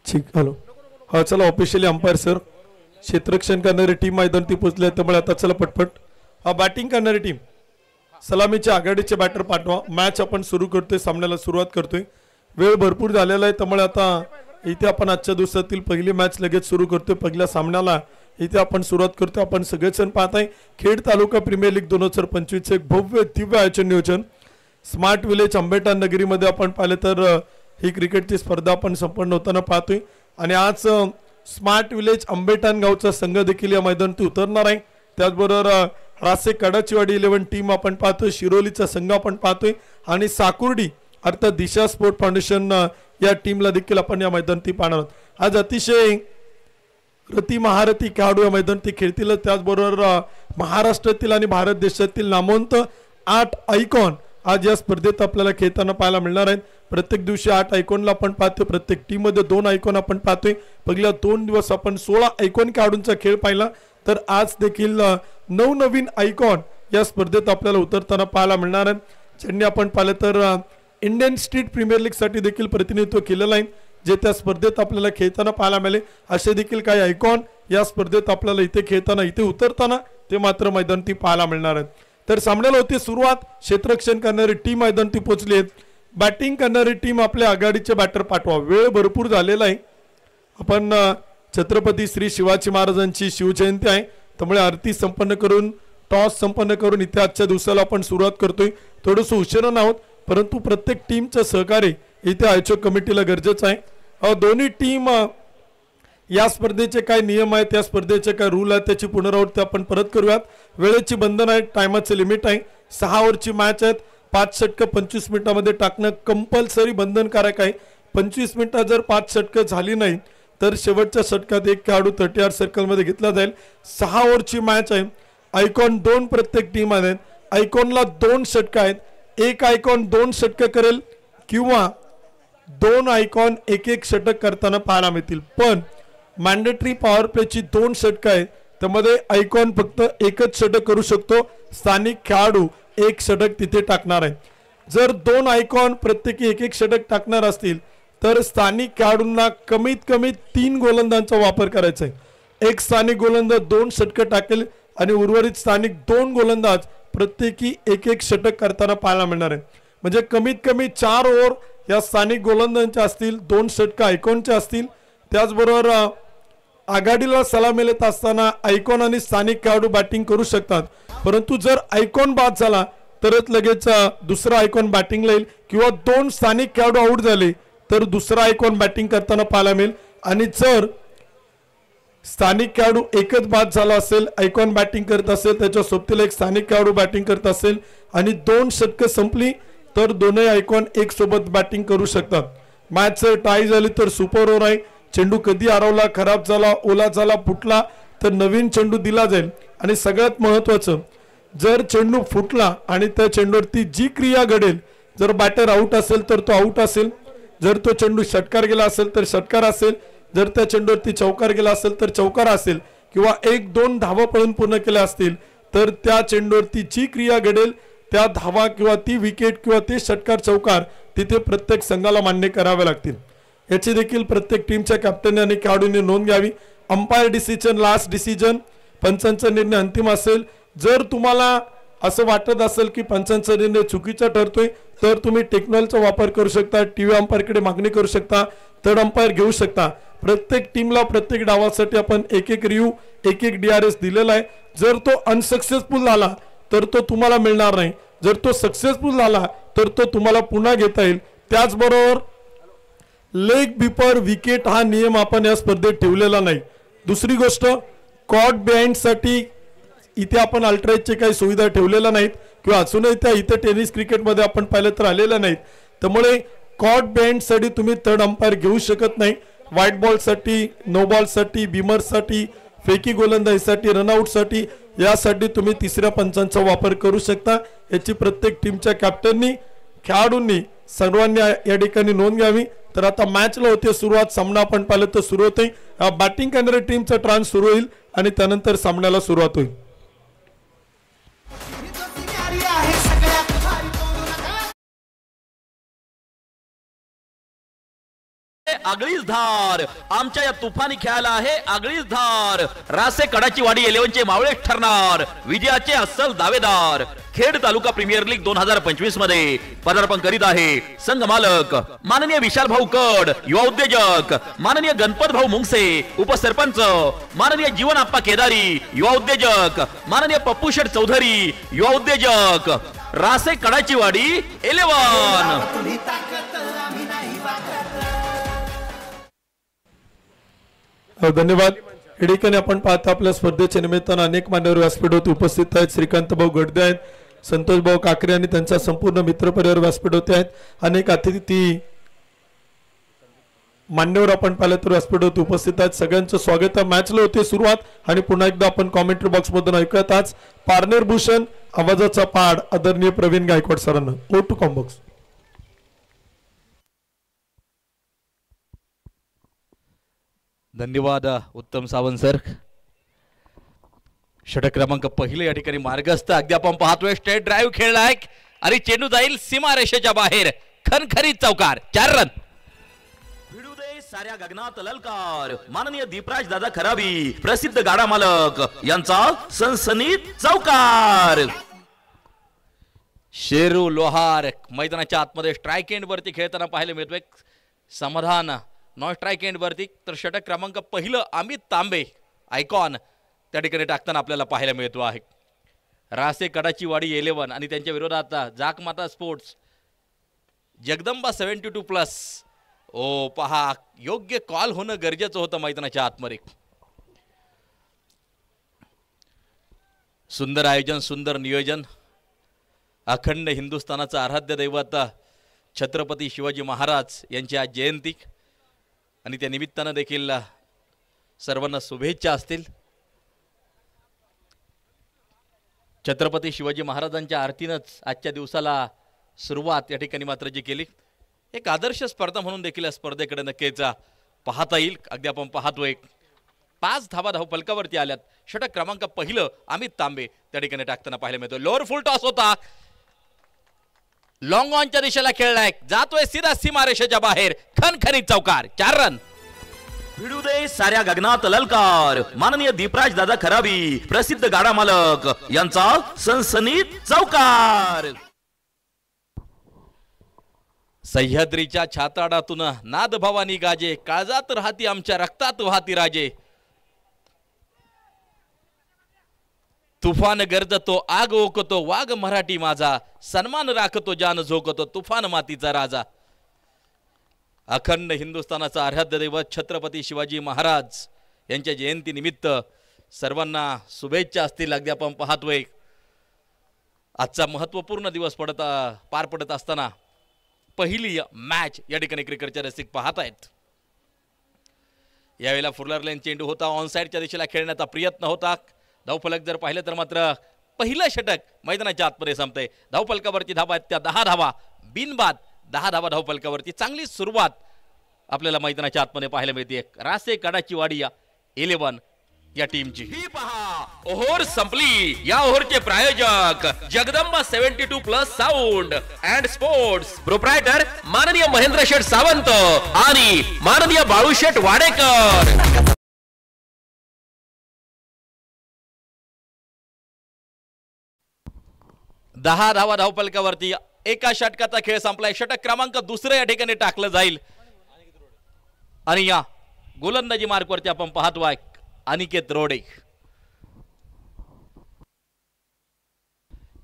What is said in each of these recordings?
ठीक हॅलो हा चला ऑफिशियली अंपायर सर क्षेत्ररक्षण करणारी टीम मैदानात पोहोचली आहे त्यामुळे आता चला पटपट हा बॅटिंग करणारी टीम सलामीच्या आघाडीचे बॅटर पाठवा मॅच आपण सुरू करतोय सामन्याला सुरुवात करतोय वेळ भरपूर झालेला आहे त्यामुळे आता इथे आपण आजच्या दिवसातील पहिली मॅच लगेच सुरू करतोय पहिल्या सामन्याला इथे आपण सुरुवात करतोय आपण सगळेजण पाहताय खेड तालुका प्रीमियर लीग 2025 एक भव्य दिव्य आयोजन नियोजन स्मार्ट विलेज आंबेठाण नगरीमध्ये आपण पाहिलं तर ही क्रिकेटची स्पर्धा आपण संपन्न होताना पाहतोय आणि आज स्मार्ट विलेज आंबेठाण गावचा संघ देखील या मैदानात उतरणार आहे त्याचबरोबर रासे कडाचीवाडी 11 टीम आपण पाहतोय शिरोलीचा संघ आपण पाहतोय आणि साकुर्डी अर्थात दिशा स्पोर्ट फाउंडेशन या टीमला देखील आपण या मैदानात पाहणार आहोत आज अतिशय रती महारथी खेळाडू या मैदानात खेळतील त्याचबरोबर महाराष्ट्रातील आणि भारत देशातील नामवंत 8 आयकॉन आज या स्पर्धेत आपल्याला खेळताना पाहायला मिळणार आहेत प्रत्येक दिवशी 8 आयकॉनला आपण पाहतोय प्रत्येक टीम मध्ये 2 आयकॉन आपण पाहतोय पहिल्या 2 दिवस आपण 16 आयकॉन खेळाडूंचा खेळ पाहिला तर आज देखील 9 नवीन आयकॉन या स्पर्धेत आपल्याला उतरताना पाहायला मिळणार आहेत ज्यांनी आपण पाहिलं तर इंडियन स्ट्रीट प्रीमियर लीग साठी देखील प्रतिनिधित्व केलेलं आहे जे त्या स्पर्धेत आपल्याला खेळताना पाहायला मिळाले असे देखील काही आयकॉन या स्पर्धेत आपल्याला इथे खेळताना इथे उतरताना ते मात्र मैदानात पाहायला मिळणार आहेत तर सामन्याला होती सुरुवात क्षेत्ररक्षण करणारी टीम मैदानात पोहोचली आहे बॅटिंग करणारी टीम आपल्या आघाडीचे बॅटर पाठवा वेळ भरपूर झालेला आहे आपण छत्रपती श्री शिवाजी महाराजांची शिवजयंती आहे त्यामुळे आरती संपन्न करून टॉस संपन्न करून इथे आजच्या दिवसाला आपण सुरुवात करतोय थोडंसं उशिरा आहोत परंतु प्रत्येक टीमचं सहकार्य इथे आयोजक कमिटीला गरजेचं आहे दोन्ही टीम या स्पर्धेचे काय नियम आहेत त्या स्पर्धेचे काय रूल आहेत त्याची पुनरावृत्ती आपण परत करूयात वेळेची बंधन आहे टायमाचे लिमिट आहे 6 ओव्हरची मॅच आहेत 5 षटकं 25 मिनिटांमध्ये टाकणं कंपल्सरी बंधनकारक आहे 25 मिनिटात जर 5 षटकं झाली नाही तर शेवटच्या षटकात एक खेळाडू 30 सर्कलमध्ये घेतला जाईल 6 ओव्हरची मॅच आहे आयकॉन 2 प्रत्येक टीम आहेत आयकॉनला 2 षटकं आहेत एक आयकॉन 2 षटकं करेल किंवा 2 आयकॉन एक षटक करताना पाहायला मिळतील पण मॅन्डेटरी पॉवर प्लेची 2 षटकं आहेत त्यामध्ये आयकॉन फक्त एकच षटक करू शकतो स्थानिक खेळाडू 1 षटक तिथे टाकणार आहे जर 2 आयकॉन प्रत्येकी एक षटक टाकणार असतील तर स्थानिक खेळाडूंना कमीत कमी 3 गोलंदाजांचा वापर करायचा आहे एक स्थानिक गोलंदाज 2 षटकं टाकेल आणि उर्वरित स्थानिक 2 गोलंदाज प्रत्येकी एक षटक करताना पाहायला मिळणार आहे म्हणजे कमीत कमी 4 ओव्हर या स्थानिक गोलंदाजांच्या असतील 2 षटकं आयकॉनचे असतील त्याचबरोबर आघाडीला सलामी देत असताना आयकॉन आणि स्थानिक खेळाडू बॅटिंग करू शकतात परंतु जर आयकॉन बाद झाला तरच लगेच दुसरा आयकॉन बॅटिंगला येईल किंवा 2 स्थानिक खेळाडू आउट झाले तर दुसरा आयकॉन बॅटिंग करताना पाहायला मिळेल आणि जर स्थानिक खेळाडू एकच बाद झाला असेल आयकॉन बॅटिंग करत असेल त्याच्या सोबतीला एक स्थानिक खेळाडू बॅटिंग करत असेल आणि 2 षटकं संपली तर दोन्ही आयकॉन एक सोबत बॅटिंग करू शकतात मॅच टाय झाली तर सुपर ओव्हर आहे चेंडू कधी हरवला खराब झाला ओला झाला फुटला तर नवीन चेंडू दिला जाईल आणि सगळ्यात महत्त्वाचं जर चेंडू फुटला आणि त्या चेंडूवरती जी क्रिया घडेल जर बॅटर आउट असेल तर तो आउट असेल जर तो चेंडू षटकार गेला असेल तर षटकार असेल जर त्या चेंडूवरती चौकार गेला असेल तर चौकार असेल किंवा 1-2 धावा पळून पूर्ण केल्या असतील तर त्या चेंडूवरती जी क्रिया घडेल त्या धावा किंवा ती विकेट किंवा ते षटकार चौकार तिथे प्रत्येक संघाला मान्य करावे लागतील याची देखील प्रत्येक टीमच्या कॅप्टन आणि खेळाडूंनी नोंद घ्यावी अंपायर डिसिजन लास्ट डिसिजन पंचांचा निर्णय अंतिम असेल जर तुम्हाला असं वाटत असेल की पंचांचा निर्णय चुकीचा ठरतोय तर तुम्ही टेक्नॉलॉजीचा वापर करू शकता टीव्ही अंपायरकडे मागणी करू शकता थर्ड अंपायर घेऊ शकता प्रत्येक टीमला प्रत्येक डावासाठी आपण एक रिव्ह्यू एक DRS दिलेला आहे जर तो अनसक्सेसफुल झाला तर तो तुम्हाला मिळणार नाही जर तो सक्सेसफुल झाला तर तो तुम्हाला पुन्हा घेता येईल त्याचबरोबर लेग बिपर विकेट हा नियम आपण या स्पर्धेत ठेवलेला नाही दुसरी गोष्ट कॉट बिहाइंड साठी इथे आपण अल्ट्राइजचे काही सुविधा ठेवलेल्या नाहीत किंवा अजूनही त्या इथे टेनिस क्रिकेटमध्ये आपण पाहिलं तर आलेल्या नाहीत त्यामुळे कॉट बिहाइंड साठी तुम्ही थर्ड अंपायर घेऊ शकत नाही व्हाईट बॉल साठी नो बॉल साठी बिमर साठी फेकी गोलंदाजीसाठी रनआउट साठी यासाठी तुम्ही तिसऱ्या पंचांचा वापर करू शकता याची प्रत्येक टीमच्या कॅप्टननी खेळाडूंनी सर्वांनी या ठिकाणी नोंद घ्यावी तर आता मॅचला होते सुरुवात सामना आपण पाहिलं तर सुरू होते बॅटिंग करणाऱ्या टीमचा ट्रान्स सुरू होईल आणि त्यानंतर सामन्याला सुरुवात होईल आगळीच धार, आमच्या या तुफानी खेळाला आहे आगळीच धार। रासे कडाची वाडी 11चे मावळे ठरणार विजयाचे अस्सल दावेदार। खेड तालुका प्रीमियर लीग 2025 मध्ये पदार्पण करीत आहे संघ मालक माननीय विशाल भाऊ कड, युवा उद्योजक माननीय गणपत भाऊ मुंगसे, उपसरपंच माननीय जीवन आप्पा केदारी, युवा उद्योजक माननीय पप्पू शेठ चौधरी, युवा उद्योजक रासे कडाची वाडी 11। धन्यवाद। या ठिकाणी आपण पाहता आपल्या स्पर्धेच्या निमित्तानं अनेक मान्यवर व्यासपीठावर उपस्थित आहेत। श्रीकांत भाऊ गडदे आहेत, संतोष भाऊ काकरे आणि त्यांचा संपूर्ण मित्रपरिवार व्यासपीठावर आहेत। अनेक अतिथी मान्यवर आपण पाहिलं तर व्यासपीठावर उपस्थित आहेत। सगळ्यांचं स्वागत आहे। मॅचला होते सुरुवात आणि पुन्हा एकदा आपण कॉमेंट्री बॉक्स मधून ऐकत आज पार्नेर भूषण आवाजाचा पाड आदरणीय प्रवीण गायकवाड सरांना ओ टू कॉम्बॉक्स। धन्यवाद उत्तम सावंत सर। षटक क्रमांक पहिले या ठिकाणी मार्गस्थ अगदी आपण पाहतोय स्ट्रेट ड्राईव्ह खेळलाय आणि चेंडू जाईल सीमारेषेच्या बाहेर खणखरीत चौकार 4 रन। भिडू दे साऱ्या गगनात ललकार माननीय दीपराज दादा खराबी प्रसिद्ध गाडा मालक यांचा सनसनीत चौकार। शेरू लोहार मैदानाच्या आतमध्ये स्ट्राइक एंड वरती खेळताना पाहायला मिळतोय समाधान नॉन स्ट्राइक एंड वरती। तर षटक क्रमांक पहिलं अमित तांबे आयकॉन त्या ठिकाणी टाकताना आपल्याला पाहायला मिळतो आहे। रासे कडाची वाडी 11 आणि त्यांच्या विरोधात जाकमाता स्पोर्ट्स जगदंबा 72+। ओ पहा योग्य कॉल होणं गरजेचं होतं मैदानाच्या आतमध्ये। सुंदर आयोजन, सुंदर नियोजन। अखंड हिंदुस्थानाचं आराध्य दैवत छत्रपती शिवाजी महाराज यांची आज जयंती आणि त्या निमित्तानं देखील सर्वांना शुभेच्छा असतील। छत्रपती शिवाजी महाराजांच्या आरतीनंच आजच्या दिवसाला सुरुवात या ठिकाणी मात्र जी केली एक आदर्श स्पर्धा म्हणून देखील या स्पर्धेकडे नक्कीच पाहता येईल। अगदी आपण पाहतोय 5 धावा धावफलकावरती आल्यात। षटक क्रमांक पहिलं अमित तांबे त्या ठिकाणी टाकताना पाहायला मिळतो। लोअर फुल टॉस होता, लॉंग ऑनच्या दिशेला खेळलाय, जातोय सीधा सीमारेषेच्या बाहेर खणखणीत चौकार 4 रन। भिडू दे साऱ्या गगनात ललकार माननीय दीपराज दादा खराबी प्रसिद्ध गाडा मालक यांचा सनसनीत चौकार। सह्याद्रीच्या छाताडातून नाद भवानी गाजे, काळजात राहती आमच्या रक्तात वाहती राजे। तुफान गरजतो आग ओकतो वाघ मराठी माझा, सन्मान राखतो जान झोकतो तुफान मातीचा राजा। अखंड हिंदुस्थानाचा आराध्य दैवत छत्रपती शिवाजी महाराज यांच्या जयंती निमित्त सर्वांना शुभेच्छा असतील। अगदी आपण पाहतोय आजचा महत्त्वपूर्ण दिवस पार पडत असताना पहिली मॅच या ठिकाणी क्रिकेटचे रसिक पाहत आहेत। यावेळेला फुलर लेन चेंडू होता, ऑन साइडच्या दिशेला खेळण्याचा प्रयत्न होता। धावफलक जर पाहिलं तर मात्र पहिलं षटक मैदानाच्या आतमध्ये संपतंय। धावफलकावरती धावा आहेत त्या 10 धावा बिनबाद 10 धावा धावफलकावरती। चांगली सुरुवात आपल्याला मैदानाच्या आतमध्ये पाहायला मिळते रासे कडाची वाडी 11 या टीमची। ही पहा ओव्हर संपली। या ओव्हरचे प्रायोजक Jagdamba 72+ sound and sports, proprietor माननीय महेंद्र शेठ सावंत आणि माननीय बाळू शेठ वाडेकर। 10 धावा धावफलकावरती एका षटकाचा खेळ संपलाय। षटक क्रमांक दुसरं या ठिकाणी टाकलं जाईल आणि या गोलंदाजी मार्कवरती आपण पाहतोय अनिकेत रोडे।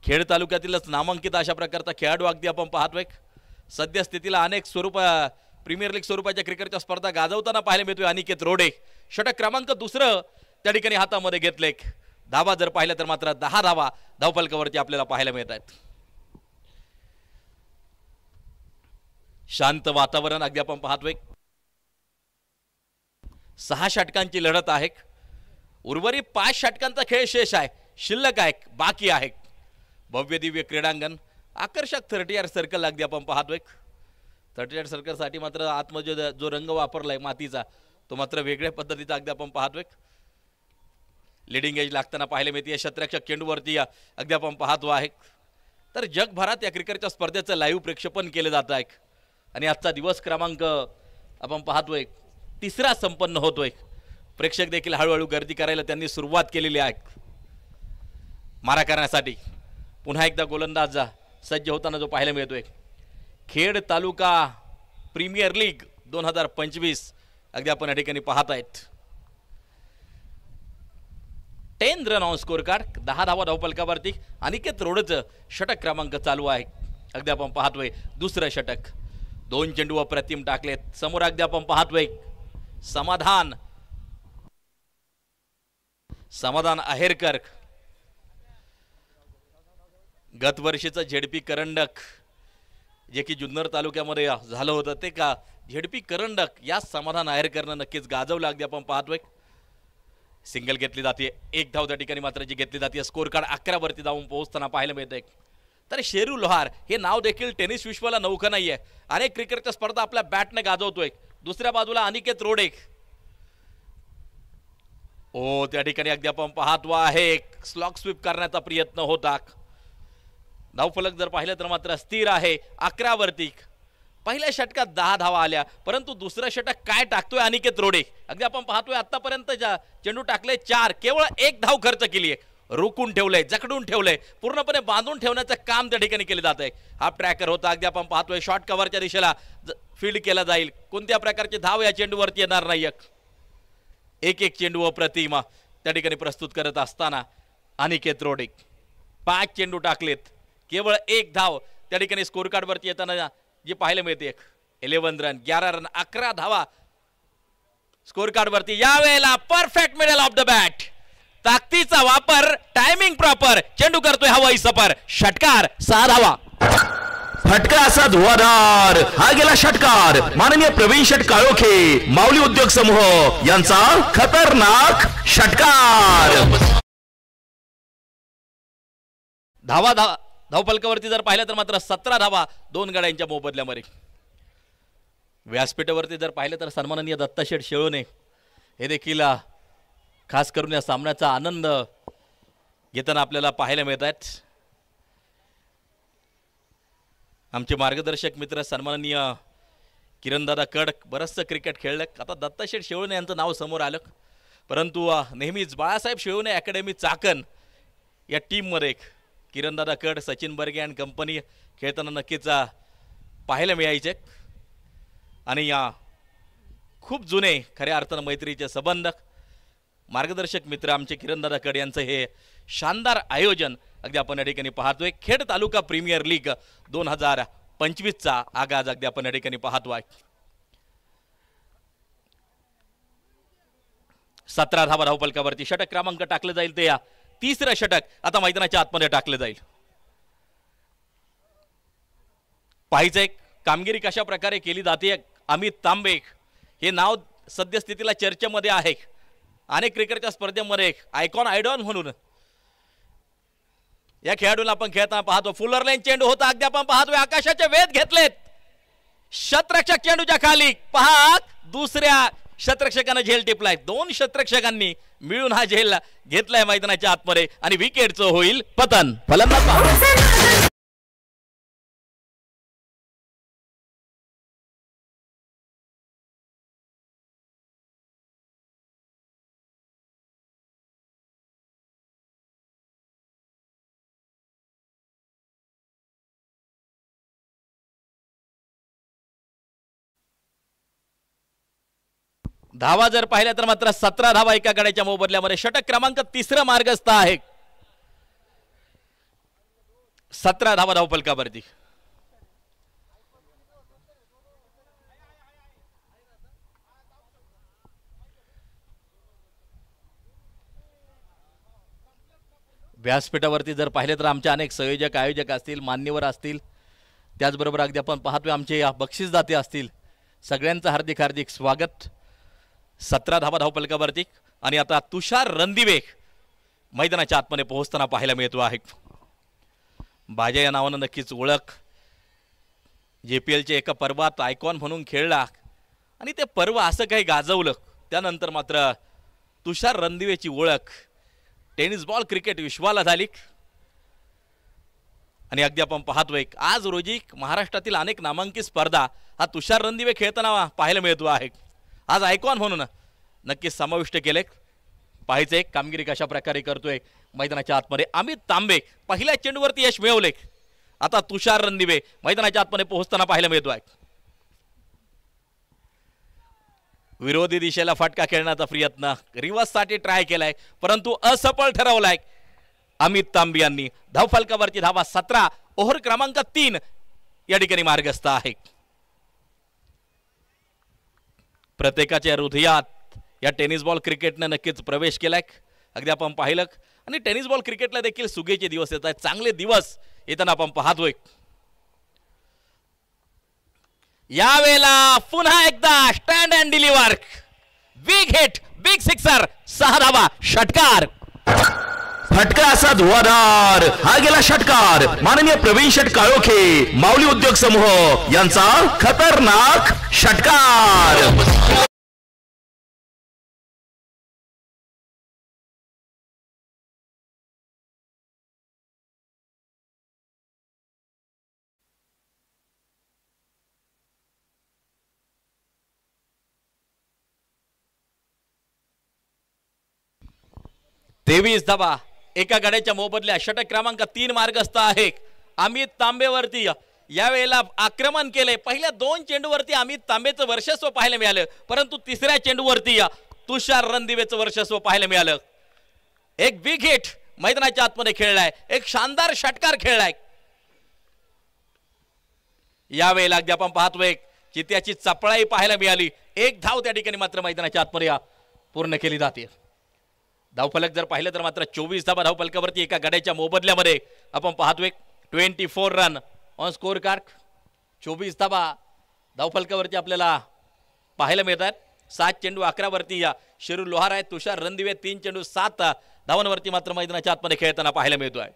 खेड तालुक्यातीलच नामांकित अशा प्रकारचा खेळाडू अगदी आपण पाहतोय। सद्यस्थितीला अनेक प्रीमियर लीग स्वरूपाच्या क्रिकेटच्या स्पर्धा गाजवताना पाहायला मिळतोय अनिकेत रोडे। षटक क्रमांक दुसरं त्या ठिकाणी हातामध्ये घेतले। धावा जर पाहिलं तर मात्र 10 धावा धावफलकावरती आपल्याला पाहायला मिळत आहेत। शांत वातावरण अगदी आपण पाहतोय। 6 षटकांची लढत आहे। उर्वरित 5 षटकांचा खेळ शेष आहे, शिल्लक आहे, बाकी आहे। भव्य दिव्य क्रीडांगण, आकर्षक 30 सर्कल अगदी आपण पाहतोय। 30 सर्कल साठी मात्र आतमध्ये जो रंग वापरलाय मातीचा तो मात्र वेगळ्या पद्धतीचा अगदी आपण पाहतोय। लीडिंग एज लागताना पाहायला मिळते शतरक्षक चेंडूवरती अगदी आपण पाहतो आहे। तर जगभरात या क्रिकेटच्या स्पर्धेचं लाईव्ह प्रक्षेपण केलं जात आहे आणि आजचा दिवस क्रमांक आपण पाहतोय तिसरा संपन्न होतोय. प्रेक्षक देखील हळूहळू गर्दी करायला त्यांनी सुरुवात केलेली आहे मारा करण्यासाठी. पुन्हा एकदा गोलंदाज सज्ज होताना जो पाहायला मिळतोय. खेड तालुका प्रीमियर लीग 2025 अगदी आपण या ठिकाणी पाहत आहेत. 10 रन ऑन स्कोर कार्ड, 10 धावा धावफलकावरती. अनिकेत रोडचं षटक क्रमांक चालू आहे. अगदी आपण पाहतोय दुसरं षटक. 2 चेंडू अप्रतिम टाकलेत. समोर अगदी आपण पाहतोय समाधान आहेरकर, गत वर्षीचं झेडपी करंडक जे की जुन्नर तालुक्यामध्ये झालं होतं ते का झेडपी करंडक या समाधान आहेरकरनं नक्कीच गाजवलं. अगदी आपण पाहतोय सिंगल घेतली जाते. 1 धाव त्या ठिकाणी मात्र जी घेतली जाते. स्कोर कार्ड 11 वरती जाऊन पोहोचताना पाहायला मिळतंय. तर शेरू लोहार हे नाव देखील टेनिस विश्वाला नौखं नाहीये. अनेक क्रिकेटच्या स्पर्धा आपल्या बॅटने गाजवतोय. दुसऱ्या बाजूला अनिकेत रोडे त्या ठिकाणी अगदी आपण पाहतो आहे स्लॉक स्वीप करण्याचा प्रयत्न होता. धावफलक जर पाहिलं तर मात्र स्थिर आहे 11 वरती. पहिल्या षटकात 10 धावा आल्या, परंतु दुसरं षटक काय टाकतोय अनिकेत रोडे. अगदी आपण पाहतोय आतापर्यंत चेंडू टाकले 4, केवळ 1 धाव खर्च केली आहे. रोखून ठेवलंय, जखडून ठेवलंय, पूर्णपणे बांधून ठेवण्याचं काम त्या ठिकाणी केले जात आहे. हाफ ट्रॅकर होता. अगदी आपण पाहतोय शॉर्ट कव्हरच्या दिशेला फील्ड केला जाईल. कोणत्या प्रकारचे धाव या चेंडूवरती येणार नाही. एक चेंडू अप्रतिम त्या ठिकाणी प्रस्तुत करत असताना अनिकेत रोडे 5 चेंडू टाकलेत, केवळ 1 धाव त्या ठिकाणी स्कोर कार्ड वरती येताना जे पाहायला मिळते. 11 रन, 11 रन, 11 धावा स्कोर कार्ड वरती. यावेळेला perfect middle of the bat, ताकदीचा वापर, टायमिंग प्रॉपर. चेंडू करतोय हवाई सफर. षटकार 6 धावा. फटका असा धुवाधार. हा गेला षटकार. माननीय प्रवीण शेठ काळोखे माऊली उद्योग समूह यांचा खतरनाक षटकार. धावफलकावरती जर पाहिलं तर मात्र 17 धावा 2 गड्यांच्या मोबदल्यामध्ये. व्यासपीठावरती जर पाहिलं तर सन्माननीय दत्ताशेठ शेळोने हे देखील खास करून या सामन्याचा आनंद घेताना आपल्याला पाहायला मिळत आहेत. आमचे मार्गदर्शक मित्र सन्माननीय किरणदादा कडक बरंचसं क्रिकेट खेळलं. आता दत्ताशेठ शेळोने यांचं नाव समोर आलं, परंतु नेहमीच बाळासाहेब शेळोने अकॅडमी चाकण या टीममध्ये किरणदादा कड, सचिन बर्गे अँड कंपनी खेळताना नक्कीच पाहायला मिळायचे. आणि या खूप जुने खऱ्या अर्थानं मैत्रीचे संबंध मार्गदर्शक मित्र आमचे किरणदादा कड यांचं हे शानदार आयोजन अगदी आपण या ठिकाणी पाहतोय. खेड तालुका प्रीमियर लीग 2025चा आगाज अगदी आपण या ठिकाणी पाहतोय. 17 धावा धावफलकावरती. षटक क्रमांक टाकलं जाईल ते या तिसरं षटक आता मैदानाच्या आतमध्ये टाकलं जाईल. पाहिजे कामगिरी कशा प्रकारे केली जाते. अमित तांबे हे नाव सद्यस्थितीला चर्चेमध्ये आहे. अनेक क्रिकेटच्या स्पर्धेमध्ये आयकॉन आयडॉन म्हणून या खेळाडूला आपण खेळताना पाहतो. फुलर लाईन चेंडू होता. अगदी आपण पाहतोय आकाशाचे वेध घेतलेत. शतरक्षक चेंडूच्या खाली पहा. दुसऱ्या शतरक्षकानं झेल टिपलाय. 2 शतरक्षकांनी मिळून हा झेल घेतलाय मैदानाच्या आतमध्ये आणि विकेटचं होईल पतन. फलंदाज धावा जर पाहिल्या तर मात्र 17 धावा एका गड्याच्या मोबदल्यामध्ये. षटक क्रमांक 3 मार्गस्थ आहे. 17 धावा धावफलकावरती. व्यासपीठावरती जर पाहिले तर आमचे अनेक संयोजक आयोजक असतील, मान्यवर असतील, त्याचबरोबर अगदी आपण पाहतोय आमचे बक्षीसदाते असतील. सगळ्यांचं हार्दिक हार्दिक स्वागत. 17 धावा धावफलकावरती आणि आता तुषार रणदिवे मैदानाच्या आतमध्ये पोहोचताना पाहायला मिळतो आहे. बाजा या नावानं नक्कीच ओळख. JPLचे एका पर्वात आयकॉन म्हणून खेळला आणि ते पर्व असं काही गाजवलं. त्यानंतर मात्र तुषार रणदिवेची ओळख टेनिस बॉल क्रिकेट विश्वाला झाली. आणि अगदी आपण पाहतोय आज रोजी महाराष्ट्रातील अनेक नामांकित स्पर्धा हा तुषार रणदिवे खेळताना पाहायला मिळतो आहे. आज आयकॉन म्हणून नक्कीच समाविष्ट केले. पाहायचे कामगिरी कशा प्रकारे करतोय मैदानाच्या आतमध्ये अमित तांबे. पहिल्या चेंडूवरती यश मिळवले. आता तुषार रणदिवे मैदानाच्या आतमध्ये पोहोचताना पाहायला मिळतो आहे. विरोधी दिशेला फटका खेळण्याचा प्रयत्न रिव्हर्स साठी ट्राय केलाय परंतु असफल ठरवलाय अमित तांबे यांनी. धावफलकावरची धावा 17. ओव्हर क्रमांक 3 या ठिकाणी मार्गस्थ आहे. प्रत्येकाच्या हृदयात या टेनिस बॉल क्रिकेटने नक्कीच प्रवेश केलाय. अगदी आपण पाहिलं आणि टेनिस बॉल क्रिकेटला देखील सुगीचे दिवस येत आहेत. चांगले दिवस येताना आपण पाहतोय. यावेळेला पुन्हा एकदा stand and deliver. Big hit, big sixer, 6 धावा, षटकार. फटका असा धुवाधार. हा गेला षटकार. माननीय प्रवीण शेट काळोखे माऊली उद्योग समूह यांचा खतरनाक षटकार. तेवीस धावा एका गाड्याच्या मोबदल्या. षटक क्रमांक 3 मार्गस्थ आहे. अमित तांबेवरती यावेळेला आक्रमण केले. पहिल्या 2 चेंडूवरती अमित तांबेचं वर्चस्व पाहायला मिळालं परंतु तिसऱ्या चेंडूवरती तुषार रणदिवेचं वर्चस्व पाहायला मिळालं. एक बिग हिट मैदानाच्या आतमध्ये खेळलाय. एक शानदार षटकार खेळलाय. यावेळेला अगदी आपण पाहतोय चित्याची चपळाई पाहायला मिळाली. 1 धाव त्या ठिकाणी मात्र मैदानाच्या आतमध्ये पूर्ण केली जाते. धावफलक जर पाहिलं तर मात्र 24 धावा धावफलकावरती एका गाड्याच्या मोबदल्यामध्ये आपण पाहतोय. 24 रन ऑन स्कोर कार्ड. 24 धावा धावफलकावरती आपल्याला पाहायला मिळतात. 7 चेंडू 11 वरती शिरू लोहार आहे. तुषार रणदिवे 3 चेंडू 7 धावांवरती मात्र मैदानाच्या आतमध्ये खेळताना पाहायला मिळतोय.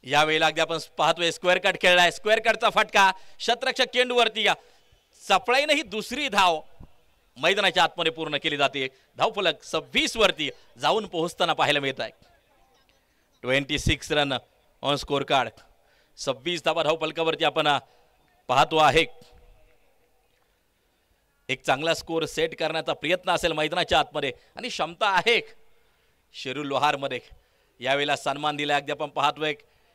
यावेळेला अगदी आपण पाहतोय स्क्वेअर कट खेळलाय. स्क्वेअर कटचा फटका शतरक्षक चेंडूवरती चपळाईने ही दुसरी धाव मैदानाच्या आतमध्ये पूर्ण केली जाते. धावफलक 26 वरती जाऊन पोहोचताना पाहायला मिळत आहे. 26 रन ऑन स्कोर कार्ड. 26 धावा धावफलकावरती आपण पाहतो आहे. एक चांगला स्कोर सेट करण्याचा प्रयत्न असेल मैदानाच्या आतमध्ये आणि क्षमता आहे शिरू लोहार मध्ये. यावेळेला सन्मान दिला. अगदी आपण पाहतोय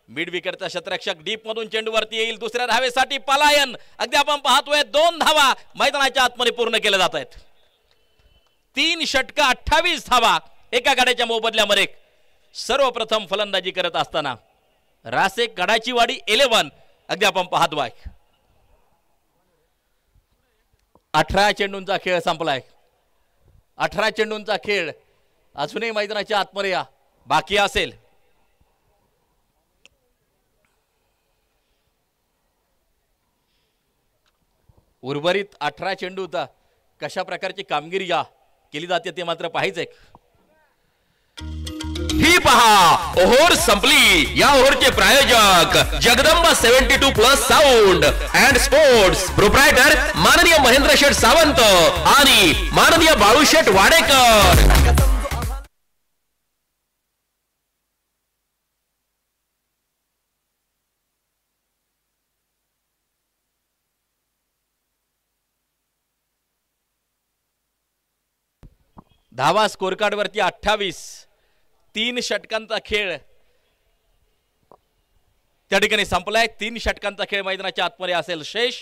मिड विकेटचा शतरक्षक डीप मधून चेंडूवरती येईल. दुसऱ्या धावेसाठी पलायन. अगदी आपण पाहतोय 2 धावा मैदानाच्या आतमध्ये पूर्ण केल्या जात आहेत. 3 षटक 28 धावा एका गाड्याच्या मोबदल्यामध्ये. सर्वप्रथम फलंदाजी करत असताना रासे कडाचीवाडी 11 अगदी आपण पाहतोय. 18 चेंडूंचा खेळ संपलाय. 18 चेंडूंचा खेळ अजूनही मैदानाच्या आतमध्ये बाकी असेल. उर्वरित 18 चेंडूत कशा प्रकारची कामगिरी केली जाते ते मात्र पाहायचंय. ही पहा ओव्हर संपली. या ओव्हरचे प्रायोजक Jagdamba 72+ sound and sports. Proprietor माननीय महेंद्र शेठ सावंत आणि माननीय बाळूशेठ वाडेकर. धावा स्कोर कार्ड वरती 28. 3 षटकांचा खेळ त्या ठिकाणी संपलाय. 3 षटकांचा खेळ मैदानाच्या आतमध्ये असेल शेष.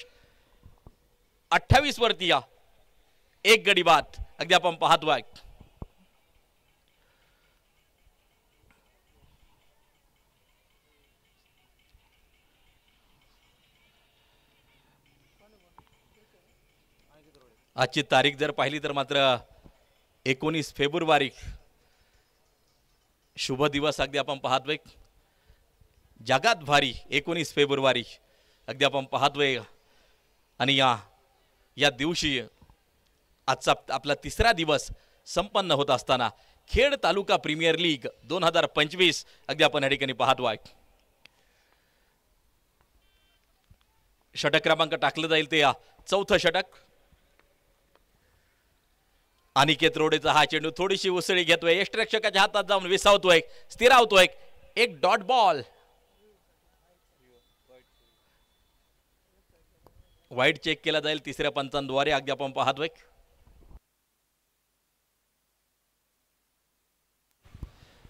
28 वरती 1 गडी बाद अगदी आपण पाहतोय. आजची तारीख जर पाहिली तर मात्र 19 फेब्रुवारी शुभ दिवस अगदी आपण पाहतोय. जगात भारी 19 फेब्रुवारी अगदी आपण पाहतोय. आणि या दिवशी आजचा आपला 3रा दिवस संपन्न होत असताना खेड तालुका प्रीमियर लीग 2025 अगदी आपण या ठिकाणी पाहतोय. षटक क्रमांक टाकलं जाईल ते 4थं षटक. अनिकेत रोडेचा हा चेंडू थोडीशी उसळी घेतोय, यष्टिरक्षकाच्या हातात जाऊन विसावतोय, स्थिरावतोय, एक डॉट बॉल. वाईड चेक केला जाईल तिसऱ्या पंचांद्वारे. अगदी आपण पाहतोय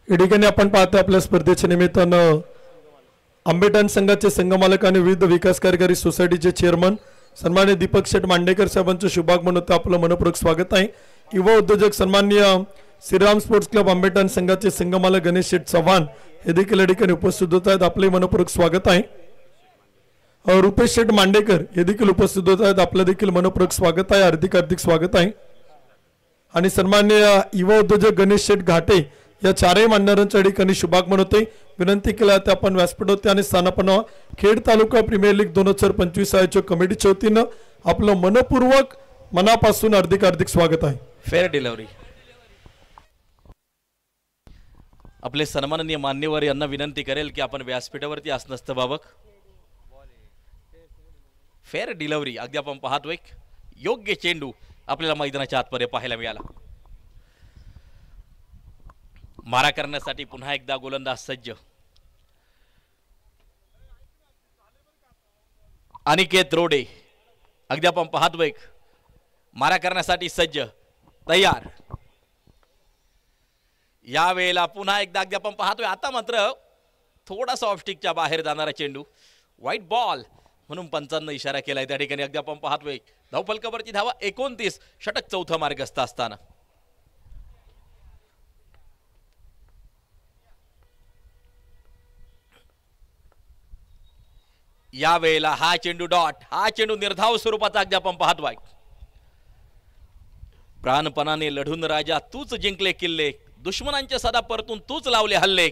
या ठिकाणी आपण पाहतो आपल्या स्पर्धेच्या निमित्तानं आंबेडन संघाचे संघमालक आणि विविध विकास कार्यकारी सोसायटीचे चेअरमन सन्मान्य दीपक शेठ मांडेकर साहेबांचं शुभागमन होतं. आपलं मनपूर्वक स्वागत आहे. युवा उद्योजक सन्माननीय श्रीराम स्पोर्ट्स क्लब आंबेडन संघाचे संघमालक गणेश शेठ चव्हाण हे देखील या ठिकाणी उपस्थित होत आहेत. आपले मनपूर्वक स्वागत आहे. रुपेश शेठ मांडेकर हे देखील उपस्थित होत आहेत. आपलं देखील मनपूर्वक स्वागत आहे. हार्दिक स्वागत आहे. आणि सन्माननीय युवा उद्योजक गणेश शेठ घाटे या चारही मान्यवरांच्या ठिकाणी शुभागमन होते. विनंती केला ते आपण व्यासपीठ होते आणि स्थानापन्न खेड तालुका प्रीमियर लीग 2025 आयोजक कमिटीच्या वतीनं आपलं मनपूर्वक मनापासून हार्दिक स्वागत आहे. Fair delivery. आपले सन्माननीय मान्यवर यांना विनंती करेल की आपण व्यासपीठावरती असणं बाबक. Fair delivery. अगदी आपण पाहतोय योग्य चेंडू आपल्याला मैदानाच्या आतमध्ये पाहायला मिळाला. मारा करण्यासाठी पुन्हा एकदा गोलंदाज सज्ज. अनिकेत रोडे अगदी आपण पाहतोय मारा करण्यासाठी सज्ज तयार. या वेळेला पुन्हा एकदा अगदी आपण पाहतोय आता मात्र थोडासा ऑफस्टिकच्या बाहेर जाणारा चेंडू व्हाईट बॉल म्हणून पंचांना इशारा केलाय. त्या ठिकाणी अगदी आपण पाहतोय धावफलकावरची धावा 29. षटक चौथा मार्गस्थ असताना या वेळेला हा चेंडू डॉट. हा चेंडू निर्धाव स्वरूपाचा अगदी आपण पाहतोय. प्राणपणाने लढून राजा तूच जिंकले किल्ले, दुश्मनांचे सदा परतून तूच लावले हल्ले,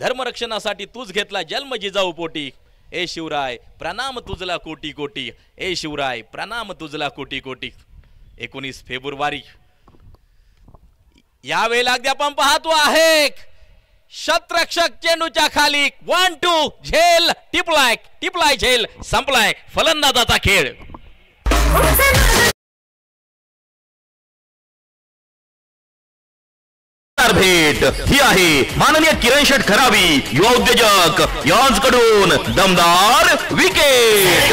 धर्मरक्षणासाठी तूच घेतला जन्म जिजाऊ पोटी. ए शिवराय प्रणाम तुझला कोटी कोटी, ए शिवराय प्रणाम तुझला कोटी कोटी. 19 फेब्रुवारी. या वेळेला अगदी आपण पाहतो आहे शतरक्षक चेंडूच्या खाली 1-2 झेल टिपलाय झेल संपलाय फलंदाजाचा खेळ. भेट ही आहे माननीय किरण शेठ खरावी युवा उद्योजक यांच्याकडून दमदार विकेट.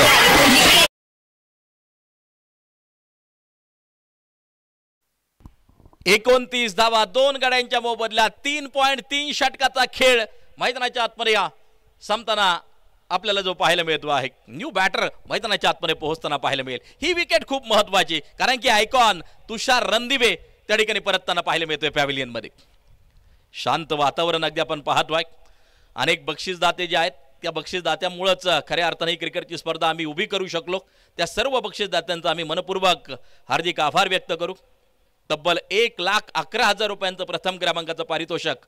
29 धावा 2 गड्यांच्या मोबदल्यात 3.3 षटकाचा खेळ मैदानाच्या आतमध्ये संपताना आपल्याला जो पाहायला मिळतो आहे. न्यू बॅटर मैदानाच्या आतमध्ये पोहोचताना पाहायला मिळेल. ही विकेट खूप महत्वाची कारण की आयकॉन तुषार रणदिवे त्या ठिकाणी परतताना पाहायला मिळतोय पॅव्हिलियन मध्ये. शांत वातावरण अगदी आपण पाहतोय. अनेक बक्षीसदाते जे आहेत त्या बक्षीसदात्यामुळेच खऱ्या अर्थाने क्रिकेटची स्पर्धा आम्ही उभी करू शकलो. त्या सर्व बक्षीसदात्यांचा आम्ही मनपूर्वक हार्दिक आभार व्यक्त करू. तब्बल 1,11,000 रुपयांचं प्रथम क्रमांकाचं पारितोषिक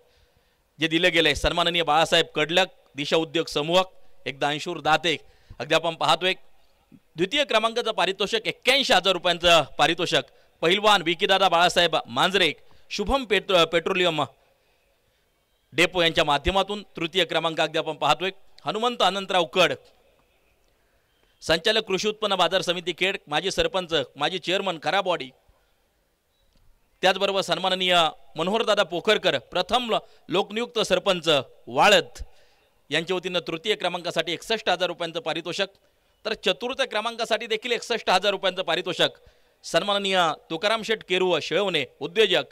जे दिले गेले सन्माननीय बाळासाहेब कडलक दिशा उद्योग समूह एकदा अंशूर दाते. अगदी आपण पाहतोय द्वितीय क्रमांकाचं पारितोषिक 81,000 रुपयांचं पारितोषिक पहिलवान विकीदादा बाळासाहेब मांजरे शुभम पेट्रोलियम डेपो यांच्या माध्यमातून. तृतीय क्रमांक अगदी आपण पाहतोय हनुमंत अनंतराव कड संचालक कृषी उत्पन्न बाजार समिती खेड माजी सरपंच माजी चेअरमन खराबवाडी. त्याचबरोबर सन्माननीय मनोहरदादा पोखरकर प्रथम लोकनियुक्त सरपंच वाळद यांच्या वतीनं तृतीय क्रमांकासाठी 61,000 रुपयांचं पारितोषिक. तर चतुर्थ क्रमांकासाठी देखील 61,000 रुपयांचं पारितोषिक सन्माननीय तुकाराम शेठ केरुव शिळवणे उद्योजक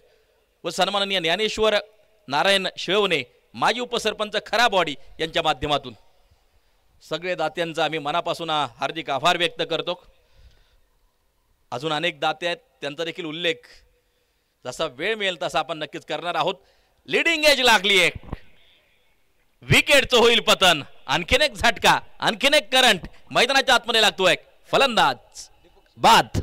व सन्माननीय ज्ञानेश्वर नारायण शिळवणे माजी उपसरपंच खराबवाडी यांच्या माध्यमातून. सगळे दात्यांचा आम्ही मनापासून हार्दिक आभार व्यक्त करतो. अजून अनेक दाते आहेत त्यांचा देखील उल्लेख जसा वेळ मिळेल तसा आपण नक्कीच करणार आहोत. लीडिंग एज लागली आहे. विकेटचं होईल पतन. आणखीन एक झटका आणखीन एक करंट मैदानाच्या आतमध्ये लागतोय. फलंदाज बाद.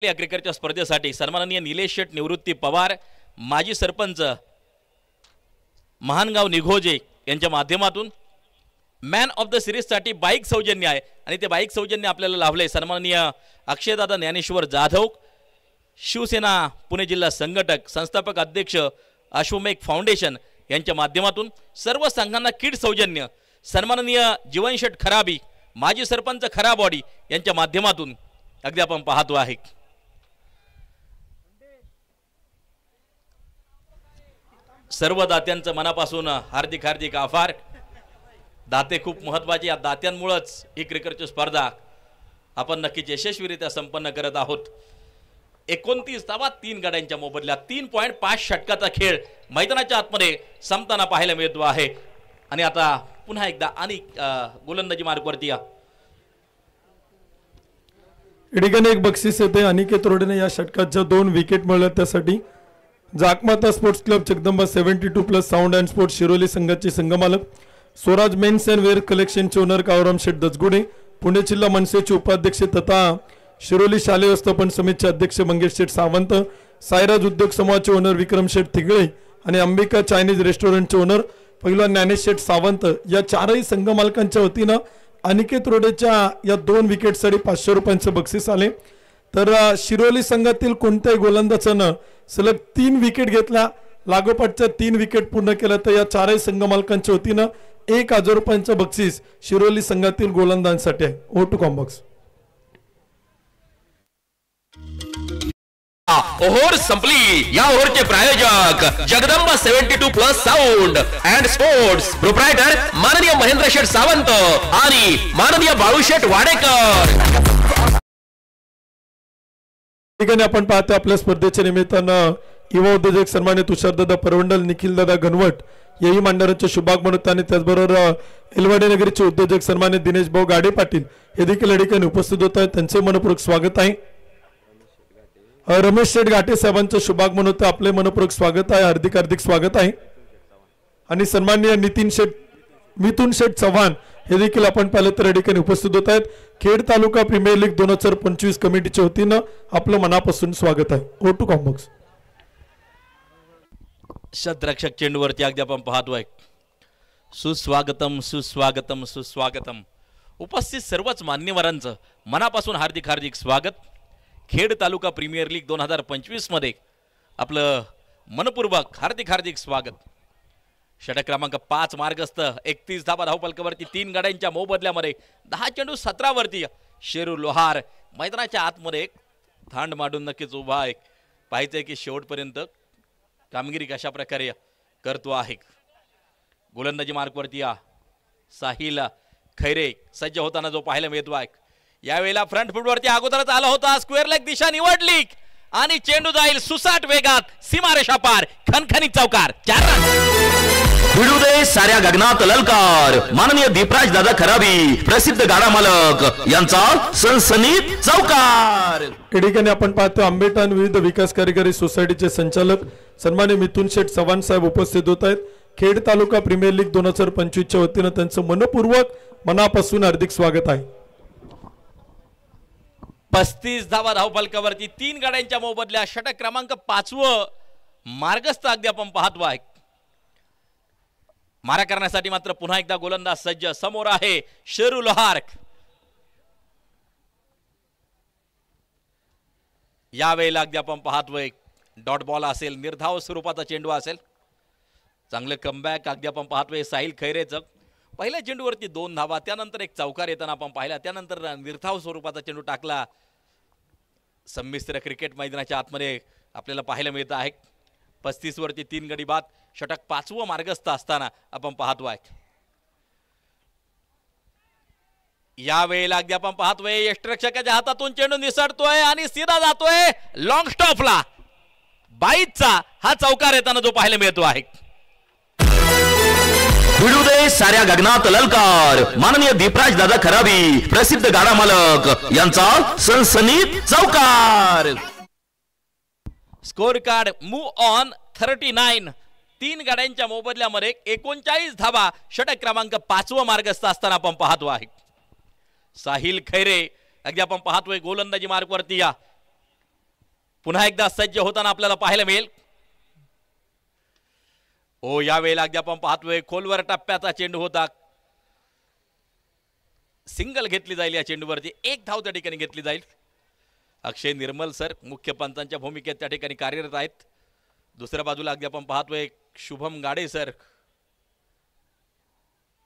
या क्रिकेटच्या स्पर्धेसाठी सन्माननीय निलेश शेठ निवृत्ती पवार माजी सरपंच महानगाव निघोजे यांच्या माध्यमातून मॅन ऑफ द सिरीजसाठी बाईक सौजन्य आहे आणि ते बाईक सौजन्य आपल्याला लाभलंय. सन्माननीय अक्षयदादा ज्ञानेश्वर जाधव, शिवसेना पुणे जिल्हा संघटक, संस्थापक अध्यक्ष अश्वमेघ फाउंडेशन यांच्या माध्यमातून सर्व संघांना किट सौजन्य सन्माननीय जीवनशेठ खराबी, माजी सरपंच खराबवाडी यांच्या माध्यमातून अगदी आपण पाहतो आहे. सर्व दात्यांचं मनापासून हार्दिक हार्दिक आभार. दाते खूप महत्वाचे, या दात्यांमुळेच ही क्रिकेटची स्पर्धा आपण नक्कीच यशस्वीरित्या संपन्न करत आहोत. 29 धावा 3 गड्यांच्या मोबदल्यात 3.5 षटकाचा खेळ मैदानाच्या आतमध्ये संपताना पाहायला मिळतो आहे. आणि आता पुन्हा एकदा आणि गोलंदाजी मार्गवरती या ठिकाणी एक बक्षीस येते. अनिकेत रोडेने या षटकात ज्या 2 विकेट मिळवल्या त्यासाठी Jakmata sports club Jagdamba 72+ sound and sports Shiroli संघाचे संघमालक स्वराज मेन्स अँड वेअर कलेक्शनचे ओनर कावराम शेठ दचगुडे, पुणे जिल्हा मनसेचे उपाध्यक्ष तथा शिरोली शालेय व्यवस्थापन समितीचे अध्यक्ष मंगेश शेठ सावंत, सायराज उद्योग समूहाचे ओनर विक्रम शेठ तिगळे आणि अंबिका चायनीज रेस्टॉरंटचे ओनर पहिलवान ज्ञानेश शेठ सावंत या 4ही संघ मालकांच्या वतीनं अनिकेत रोडेच्या या 2 विकेटसाठी 500 रुपयांचं बक्षीस आले. तर शिरोली संघातील कोणत्याही गोलंदाजानं सलग 3 विकेट घेतल्या, लागोपाठच्या 3 विकेट पूर्ण केल्या, तर या 4ही संघ मालकांच्या वतीनं 1000 रुपयांचं बक्षीस शिरोली संघातील गोलंदाजांसाठी आहे. O to combox. ओव्हर संपली. या ओव्हरचे प्रायोजक Jagdamba 72+ sound and sports, proprietor माननीय महेंद्र शेठ सावंत आणि माननीय बाळूशेठ वाडेकर. ठिकाणी आपण पाहतो आपल्या स्पर्धेच्या निमित्तानं युवा उद्योजक सन्मान्य तुषारदादा परवंडल, निखिलदादा घनवट याही मंडळांचे शुभागमन होते. आणि त्याचबरोबर एलवाडी नगरीचे उद्योजक सन्मान्य दिनेश भाऊ गाडे पाटील हे देखील या ठिकाणी उपस्थित होत आहेत. त्यांचे मनपूर्वक स्वागत आहे. रमेश शेठ घाटे साहेबांचं शुभागमन होतं, आपले मनपूर्वक स्वागत आहे, हार्दिक हार्दिक स्वागत आहे. आणि सन्माननीय मिथुन शेठ चव्हाण हे देखील आपण पाहिलं तर या ठिकाणी उपस्थित होत आहेत. खेड तालुका प्रीमियर लीग 2025 कमिटीच्या वतीनं आपलं मनापासून स्वागत आहे. O to combox. शतरक्षक चेंडूवरती अगदी आपण पाहतोय. सुस्वागतम सुस्वागतम सुस्वागतम. उपस्थित सर्वच मान्यवरांचं मनापासून हार्दिक हार्दिक स्वागत. खेड तालुका प्रीमियर लीग 2025 मध्ये आपलं मनपूर्वक हार्दिक हार्दिक स्वागत. षटक क्रमांक 5 मार्गस्थ 31 धावा धावफलकावरती 3 गड्यांच्या मोबदल्यामध्ये 10 चेंडू 17 वरती शेरू लोहार मैदानाच्या आतमध्ये थांड मांडून नक्कीच उभा आहे. पाहायचंय की शेवटपर्यंत कामगिरी कशा प्रकारे करतो आहे. गोलंदाजी मार्कवरती या साहिल खैरे सज्ज होताना जो पाहायला मिळतो आहे. यावेळेला फ्रंट फुटवरती अगोदरच आला होता, स्क्वेअर लेग दिशा निवडली आणि चेंडू जाईल सुसाट वेगात सीमारेषा पार, खणखणीत चौकार. 4 रन. भिडू दे साऱ्या गगनात ललकार. माननीय दीपराज दादा खराबी, प्रसिद्ध गाडा मालक यांचा सनसनीत चौकार. या ठिकाणी आपण पाहतो आंबेठाण विविध विकास कार्यकारी सोसायटीचे संचालक सन्मान्य मिथुन शेठ चव्हाण साहेब उपस्थित होत आहेत. खेड तालुका प्रीमियर लीग 2025च्या वतीनं त्यांचं मनपूर्वक मनापासून हार्दिक स्वागत आहे. 35 धावा धावफलकावरती 3 गाड्यांच्या मोबदल्या षटक क्रमांक 5 मार्गस्थ अगदी आपण पाहतो आहे. मारा करण्यासाठी मात्र पुन्हा एकदा गोलंदाज सज्ज. समोर आहे शेरू लोहार. यावेळेला अगदी आपण पाहतोय डॉट बॉल असेल, निर्धाव स्वरूपाचा चेंडू असेल. चांगले कमबॅक अगदी आपण पाहतोय साहिल खैरेचं. पहिल्या चेंडूवरती 2 धावा, त्यानंतर एक चौकार येताना आपण पाहिला, त्यानंतर निर्धाव स्वरूपाचा चेंडू टाकला. संमिश्र क्रिकेट मैदानाच्या आतमध्ये आपल्याला पाहायला मिळत आहे. 35 वरती 3 गडी बाद. षटक 5 मार्गस्थ असताना आपण पाहतो आहे. यावेळेला अगदी आपण पाहतोय यष्टिरक्षकाच्या हातातून चेंडू निसटतोय आणि सीधा जातोय लॉंग स्टॉपला. 22चा हा चौकार येताना जो पाहायला मिळतो आहे. भिडू दे साऱ्या गगनात ललकार. माननीय दीपराज दादा खराबी, प्रसिद्ध गाडा मालक यांचा सनसनीत चौकार. Score card move on 39. 3 गाड्यांच्या मोबदल्यामध्ये 39 धावा षटक क्रमांक 5 मार्गस्थ असताना आपण पाहतो आहे. साहिल खैरे अगदी आपण पाहतोय गोलंदाजी मार्गवरती या पुन्हा एकदा सज्ज होताना आपल्याला पाहायला मिळेल. यावेळेला अगदी आपण पाहतोय खोलवर टप्प्याचा चेंडू होता. सिंगल घेतली जाईल या चेंडूवरती, एक धाव त्या ठिकाणी घेतली जाईल. अक्षय निर्मल सर मुख्य पंचांच्या भूमिकेत त्या ठिकाणी कार्यरत आहेत. दुसऱ्या बाजूला अगदी आपण पाहतोय शुभम गाडे सर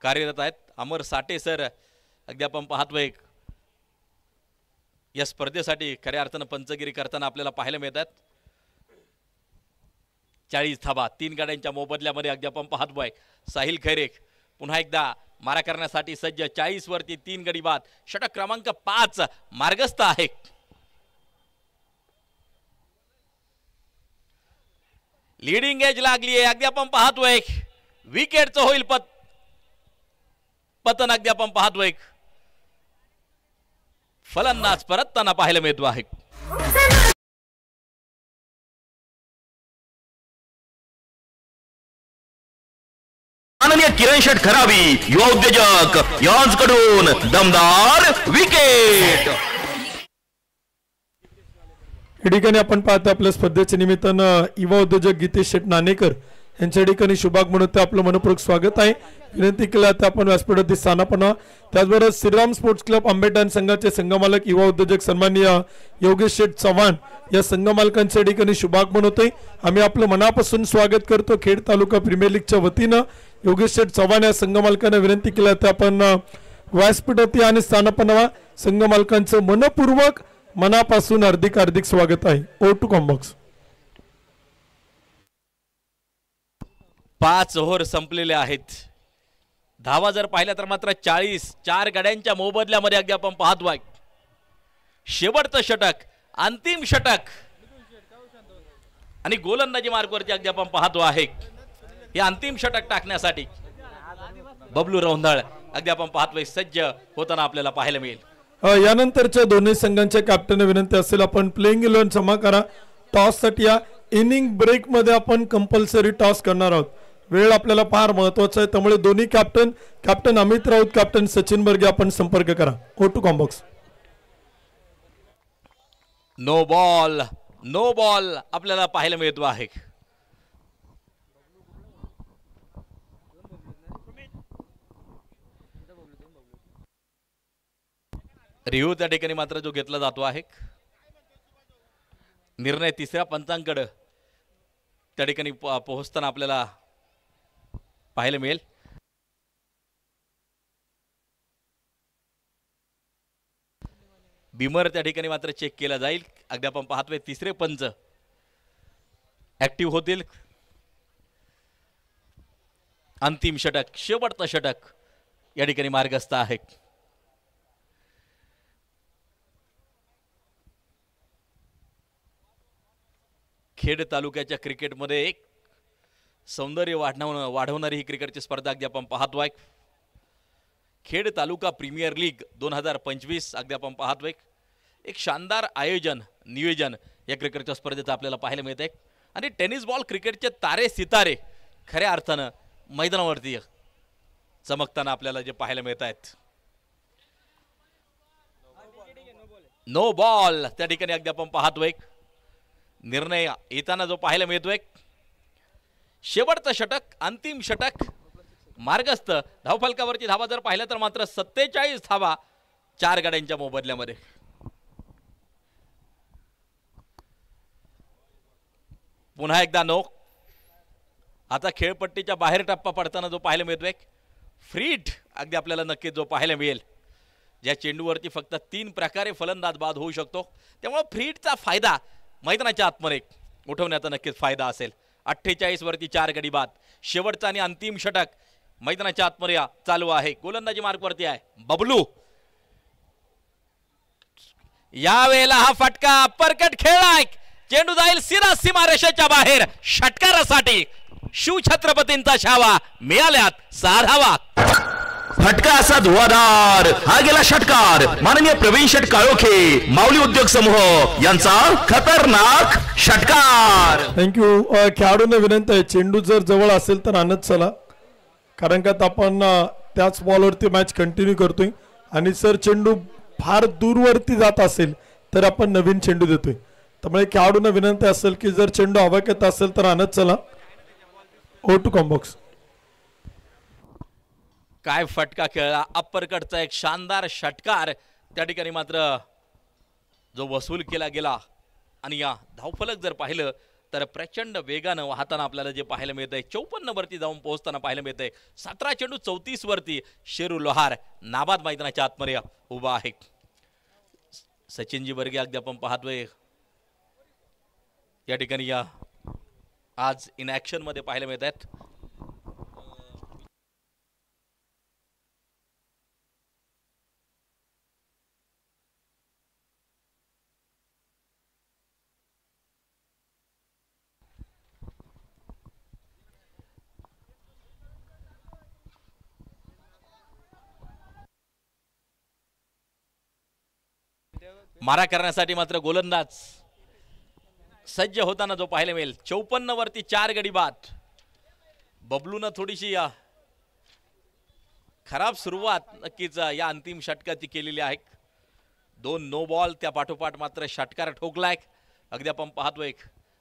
कार्यरत आहेत. अमर साठे सर अगदी आपण पाहतोय या स्पर्धेसाठी खऱ्या अर्थानं पंचगिरी करताना आपल्याला पाहायला मिळतात. 40 धावा 3 गाड्यांच्या मोबदल्यामध्ये अगदी आपण पाहतोय. साहिल खैरे पुन्हा एकदा मारा करण्यासाठी सज्ज. 40 वरती 3 गडी बाद. षटक क्रमांक 5 मार्गस्थ आहे. लीडिंग एज लागली आहे. अगदी आपण पाहतोय विकेटचं होईल पतन. अगदी आपण पाहतोय फलंदाज परतताना पाहायला मिळतो आहे. माननीय किरण शेठ खरावी युवा उद्योजक यांच्याकडून दमदार विकेट. या ठिकाणी आपण पाहतो आपल्या स्पर्धेच्या निमित्तानं युवा उद्योजक गीतेश शेठ नाणेकर यांच्या ठिकाणी शुभाग म्हणून ते आपलं मनपूर्वक स्वागत आहे. विनंती केली आता आपण व्यासपीठावरती स्थानापन्न. त्याचबरोबर श्रीराम स्पोर्ट्स क्लब आंबेडकर संघाचे संघमालक युवा उद्योजक सन्माननीय योगेश शेठ चव्हाण या संघमालकांच्या ठिकाणी शुभाग बनवतोय. आम्ही आपलं मनापासून स्वागत करतो. खेड तालुका प्रीमियर लीगच्या वतीनं योगेश शेठ चव्हाण या संघमालकांना विनंती केली आता आपण व्यासपीठावरती आणि स्थानापन्न व्हा. संघमालकांचं मनपूर्वक मनापासून हार्दिक हार्दिक स्वागत आहे. O to com box. 5 ओव्हर संपलेले आहेत. धावा जर पाहिल्या तर मात्र 40. 4 गाड्यांच्या मोबदल्यामध्ये अगदी आपण पाहतोय शेवटचं षटक, अंतिम षटक आणि गोलंदाजी मार्गवरती अगदी आपण पाहतो आहे हे अंतिम षटक टाकण्यासाठी बबलू रौंधाळ अगदी आपण पाहतोय सज्ज होताना आपल्याला पाहायला मिळेल. यानंतरच्या दोन्ही संघांच्या कॅप्टन विनंती असेल आपण प्लेइंग 11 जमा करा. टॉस साठी या इनिंग ब्रेक मध्ये आपण कंपल्सरी टॉस करणार आहोत. वेळ आपल्याला फार महत्वाचा आहे त्यामुळे दोन्ही कॅप्टन अमित राऊत कॅप्टन सचिन बर्गे आपण संपर्क करा. O to com box. No ball आपल्याला पाहायला मिळतो आहे. रिव्ह्यू त्या ठिकाणी मात्र जो घेतला जातो आहे निर्णय तिसऱ्या पंचांकडे त्या ठिकाणी पोहोचताना आपल्याला पाहायला मिळेल. बिमर त्या ठिकाणी मात्र चेक केला जाईल. अगदी आपण पाहतोय तिसरे पंच ऍक्टिव्ह होतील. अंतिम षटक शेवटचं षटक या ठिकाणी मार्गस्थ आहे. खेड तालुक्याच्या क्रिकेटमध्ये एक सौंदर्य वाढवणारी ही क्रिकेटची स्पर्धा अगदी आपण पाहतोय. खेड तालुका प्रीमियर लीग 2025 अगदी आपण पाहतोय. एक शानदार नियोजन या क्रिकेटच्या स्पर्धेचं आपल्याला पाहायला मिळतंय आणि टेनिस बॉल क्रिकेटचे तारे सितारे खऱ्या अर्थानं मैदानावरती चमकताना आपल्याला जे पाहायला मिळत आहेत. नो बॉल त्या ठिकाणी अगदी आपण पाहतोय निर्णय येताना जो पाहायला मिळतोय. शेवटचं षटक अंतिम षटक मार्गस्थ. धावफलकावरची धावा जर पाहिल्या तर मात्र 47 धावा 4 गाड्यांच्या मोबदल्यामध्ये. पुन्हा एकदा नो. आता खेळपट्टीच्या बाहेर टप्पा पडताना जो पाहायला मिळतोय फ्रीट अगदी आपल्याला नक्कीच जो पाहायला मिळेल. ज्या चेंडूवरती फक्त 3 प्रकारे फलंदाज बाद होऊ शकतो त्यामुळे फ्रीटचा फायदा मैदानाच्या आतमध्ये उठवण्याचा नक्कीच फायदा असेल. 48 वरती 4 गडी बाद. शेवटचा आणि अंतिम षटक मैदानाच्या आतमध्ये चालू आहे. गोलंदाजी मार्कवरती आहे बबलू. यावेळेला हा फटका अपरकट खेळलाय. चेंडू जाईल सिरा सीमारेषेच्या बाहेर. षटकारासाठी शिवछत्रपतींचा छावा मिळाल्यात 6 धावा. फटका असा धुवाधार. हा गेला षटकार माननीय प्रवीण शेठ काळोखे माऊली उद्योग समूह यांचा खतरनाक षटकार. थँक्यू. खेळाडूंना विनंती आहे चेंडू जर जवळ असेल तर आणत चला कारण का आपण त्याच बॉलवरती मॅच कंटिन्यू करतोय आणि सर चेंडू फार दूरवरती जात असेल तर आपण नवीन चेंडू देतोय. त्यामुळे खेळाडूंना विनंती असेल की जर चेंडू हवेत येत असेल तर आणत चला. O to com box. काय फटका खेळला, अप्परकटचा एक शानदार षटकार त्या ठिकाणी मात्र जो वसूल केला गेला. आणि या धावफलक जर पाहिलं तर प्रचंड वेगानं वाहताना आपल्याला जे पाहायला मिळतंय 54 वरती जाऊन पोहोचताना पाहायला मिळतंय. 17 चेंडू 34 वरती शेरू लोहार नाबाद मैदानाच्या आतमध्ये उभा आहे. सचिनजी वर्गे अगदी आपण पाहतोय या ठिकाणी या आज इन ऍक्शन मध्ये पाहायला मिळत आहेत. मारा करण्यासाठी मात्र गोलंदाज सज्ज होताना जो पाहायला मिळेल. 54 वरती 4 गडी बाद. बबलूनं थोडीशी खराब सुरुवात नक्कीच या अंतिम षटकाची केलेली आहे. 2 नो बॉल त्या पाठोपाठ मात्र षटकार ठोकलाय. अगदी आपण पाहतोय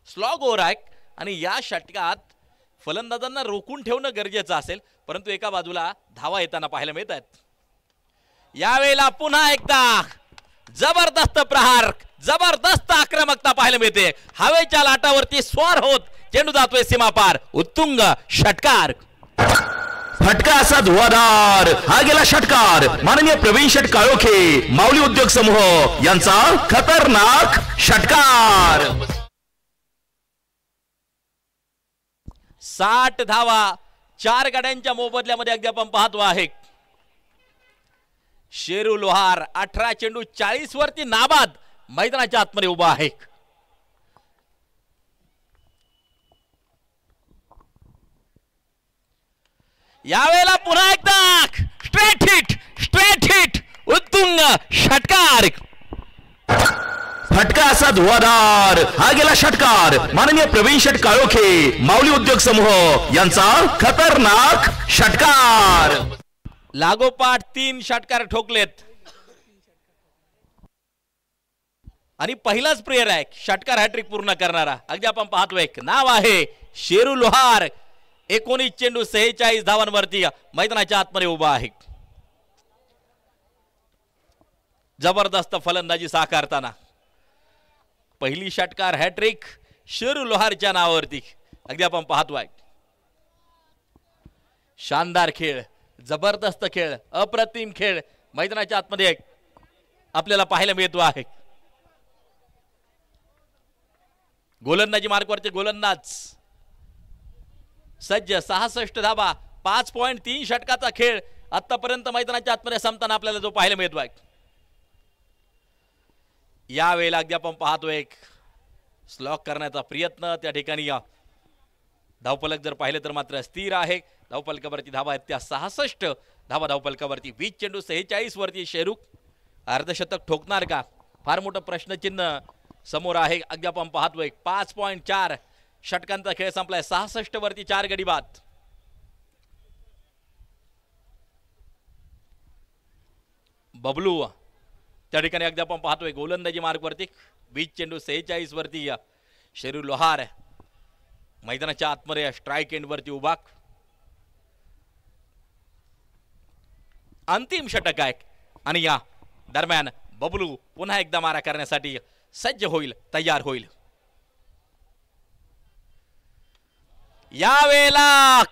स्लॉग ओव्हर आहे आणि या षटकात फलंदाजांना रोखून ठेवणं गरजेचं असेल, परंतु एका बाजूला धावा येताना पाहायला मिळत आहेत. यावेळेला पुन्हा एकदा जबरदस्त प्रहार, जबरदस्त आक्रमकता पाहायला मिळते. हवेच्या लाटावरती स्वार होत चेंडू जातोय सीमापार. उत्तुंग षटकार, फटका असा धुवाधार. हा गेला षटकार. माननीय प्रवीण शेठ काळोखे माऊली उद्योग समूह यांचा खतरनाक षटकार. 60 धावा 4 गाड्यांच्या मोबदल्यामध्ये अगदी आपण पाहतो आहे. शेरू लोहार 18 चेंडू 40 वरती नाबाद मैदानाच्या आतमध्ये उभा आहे. यावेळेला पुन्हा एकदा स्ट्रेट हिट उत्तुंग षटकार. फटका असा धुवाधार. हा गेला षटकार. माननीय प्रवीण शेठ काळोखे माऊली उद्योग समूह यांचा खतरनाक षटकार. लागोपाठ 3 षटकार ठोकलेत आणि पहिलाच प्लेयर आहे षटकार हॅट्रिक पूर्ण करणारा. अगदी आपण पाहतोय नाव आहे शेरू लोहार. 19 चेंडू 46 धावांवरती मैदानाच्या आतमध्ये उभा आहे. जबरदस्त फलंदाजी साकारताना पहिली षटकार हॅट्रिक शेरू लोहारच्या नावावरती अगदी आपण पाहतोय. शानदार खेळ, जबरदस्त खेळ, अप्रतिम खेळ मैदानाच्या आतमध्ये आपल्याला पाहायला मिळतो आहे. गोलंदाजी मार्कवरचे गोलंदाज सज्ज. 66 धाबा 5.3 षटकाचा खेळ आतापर्यंत मैदानाच्या आतमध्ये संपताना आपल्याला जो पाहायला मिळतो आहे. यावेळेला अगदी आपण पाहतोय स्लॉक करण्याचा प्रयत्न. त्या ठिकाणी धावफलक जर पाहिलं तर मात्र स्थिर आहे. धावफलकावरती धावा आहेत त्या 66 धावा धावफलकावरती. 20 चेंडू 46 वरती शेरू अर्धशतक ठोकणार का, फार मोठं प्रश्नचिन्ह समोर आहे. अगदी आपण पाहतोय 5.4 षटकांचा खेळ संपलाय. 66 वरती 4 गडी बाद. बबलू त्या ठिकाणी अगदी आपण पाहतोय गोलंदाजी मार्कवरती. 20 चेंडू 46 वरती शेरू लोहार मैदानाच्या आतमध्ये स्ट्राईक एंड वरती उभा. अंतिम षटक आहे आणि या दरम्यान बबलू पुन्हा एकदा मारा करण्यासाठी सज्ज होईल, तयार होईल. यावेळेला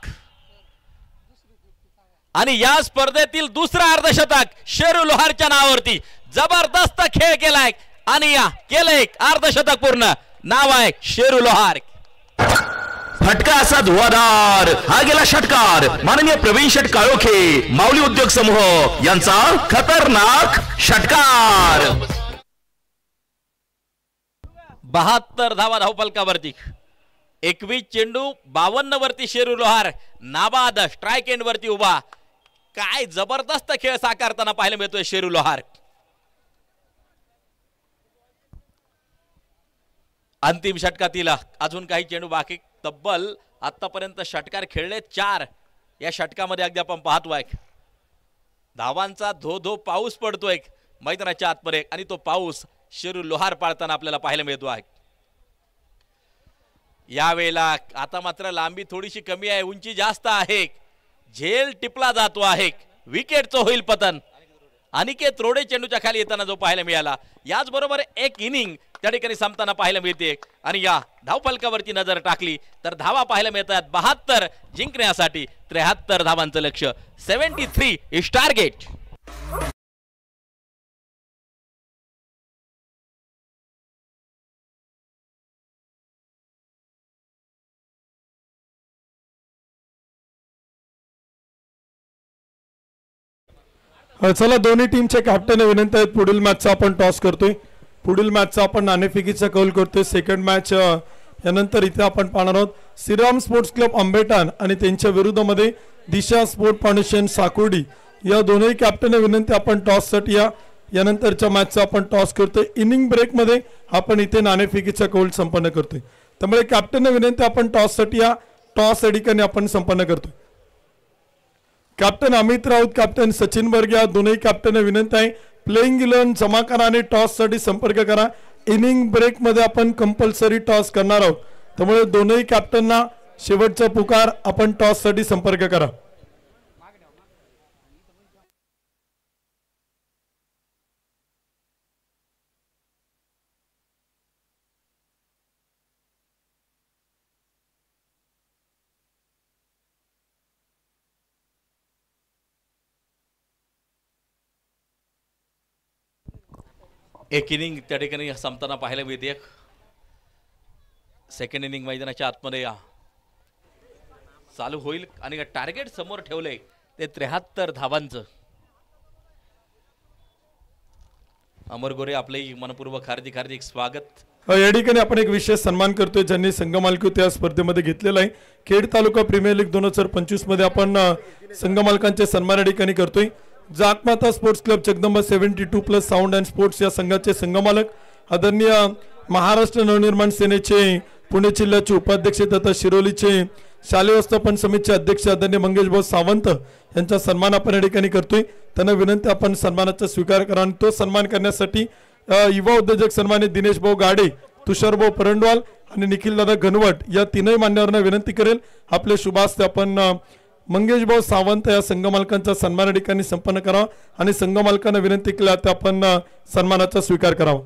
आणि या स्पर्धेतील दुसरा अर्धशतक शेरू लोहारच्या नावावरती. जबरदस्त खेळ केलाय आणि या केलंय अर्धशतक पूर्ण. नाव आहे शेरू लोहार. फटका असा धुवाधार. हा गेला षटकार. माननीय प्रवीण शेठ काळोखे माऊली उद्योग समूह यांचा खतरनाक षटकार. 72 धावा धावफलकावरती. 21 चेंडू 52 वरती शेरू लोहार नाबाद स्ट्राईक एंड वरती उभा. काय जबरदस्त खेळ साकारताना पाहायला मिळतोय शेरू लोहार. अंतिम षटकातील अजून काही चेंडू बाकी. तब्बल आतापर्यंत षटकार खेळले 4. या षटकामध्ये अगदी आपण पाहतोय धावांचा धो धो पाऊस पडतोय मैदानाच्या आतमध्ये आणि तो पाऊस शेरू लोहार पाळताना आपल्याला पाहायला मिळतो आहे. यावेळेला आता मात्र लांबी थोडीशी कमी आहे, उंची जास्त आहे. झेल टिपला जातो आहे, विकेटचं होईल पतन. अनिकेत रोडे चेंडूच्या खाली येताना जो पाहायला मिळाला. याचबरोबर एक इनिंग त्या ठिकाणी संपताना पाहायला मिळते. आणि या धावफलकावरती नजर टाकली तर धावा पाहायला मिळतात 72, जिंकण्यासाठी 73 धावांचं लक्ष्य. 73 इज टार्गेट. चला दोन्ही टीमचे कॅप्टन विनंती आहेत. पुढील मॅचचा आपण टॉस करतोय. पुढील मॅचचा आपण नाणेफेकीचा कौल करतोय. सेकंड मॅच यानंतर इथे आपण पाहणार आहोत श्रीराम स्पोर्ट्स क्लब आंबेटान आणि त्यांच्या विरुद्धमध्ये दिशा स्पोर्ट फाउंडेशन साकुर्डी. या दोन्ही कॅप्टन विनंती आपण टॉस साठी यानंतरच्या मॅचचा आपण टॉस करतोय. इनिंग ब्रेक मध्ये आपण इथे नाणेफेकीचा कौल संपन्न करतोय. त्यामुळे कॅप्टन विनंती आपण टॉस साठी टॉस या ठिकाणी आपण संपन्न करतोय. कॅप्टन अमित राऊत, कॅप्टन सचिन बर्गे या दोन्ही कॅप्टन विनंती आहे प्लेइंग 11 जमा करा आणि टॉस साठी संपर्क करा. इनिंग ब्रेक मध्ये आपण कंपल्सरी टॉस करणार आहोत. त्यामुळे दोन्ही कॅप्टनना शेवटचा पुकार, आपण टॉस साठी संपर्क करा. एक इनिंग त्या ठिकाणी संपताना पाहायला मिळते. सेकंड इनिंग मैदानाच्या आतमध्ये चालू होईल आणि टार्गेट समोर ठेवलंय ते 73 धावांचं. अमर गोरे आपले मनपूर्वक हार्दिक हार्दिक स्वागत. या ठिकाणी आपण एक विशेष सन्मान करतोय ज्यांनी संघ मालकी या स्पर्धेमध्ये घेतलेला आहे. खेड तालुका प्रीमियर लीग 2025 मध्ये आपण संघ मालकांचे सन्मान या ठिकाणी करतोय. Jatmata sports club Jagdamba 72+ sound and sports या संघाचे संघमालक आदरणीय महाराष्ट्र नवनिर्माण सेनेचे पुणे जिल्ह्याचे उपाध्यक्ष तथा शिरोलीचे शालेय व्यवस्थापन समितीचे अध्यक्ष आदरणीय मंगेश भाऊ सावंत यांचा सन्मान आपण या ठिकाणी करतोय. त्यांना विनंती आपण सन्मानाचा स्वीकार करा. आणि तो सन्मान करण्यासाठी युवा उद्योजक सन्मानित दिनेश भाऊ गाडे, तुषार भाऊ परंडवाल आणि निखिल दादा घनवट या तीनही मान्यवरांना विनंती करेल आपले शुभास्ते आपण मंगेश भाऊ सावंत या संघ मालकांचा सन्मान या ठिकाणी संपन्न करावा. आणि संघ मालकांना विनंती केली तर आपण सन्मानाचा स्वीकार करावा.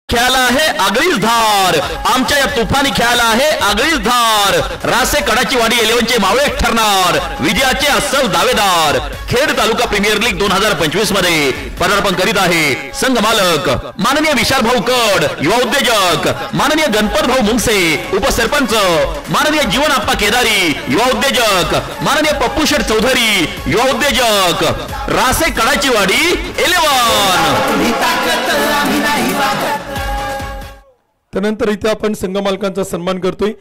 खेळाला आहे आगळीच धार. आमच्या या तुफानी खेळाला आहे आगळीच धार. रासे कडाची वाडी 11 चे मावळे ठरणार, विजयाचे अस्सल दावेदार. खेड तालुका प्रीमियर लीग 2025 मध्ये पदार्पण करीत आहे संघ मालक माननीय विशाल भाऊ कड, युवा उद्योजक माननीय गणपत भाऊ मुंगसे, उपसरपंच माननीय जीवन आप्पा केदारी, युवा उद्योजक माननीय पप्पू शेठ चौधरी, युवा उद्योजक रासे कडाची वाडी 11. त्यानंतर इथे आपण संघ मालकांचा सन्मान करतोय.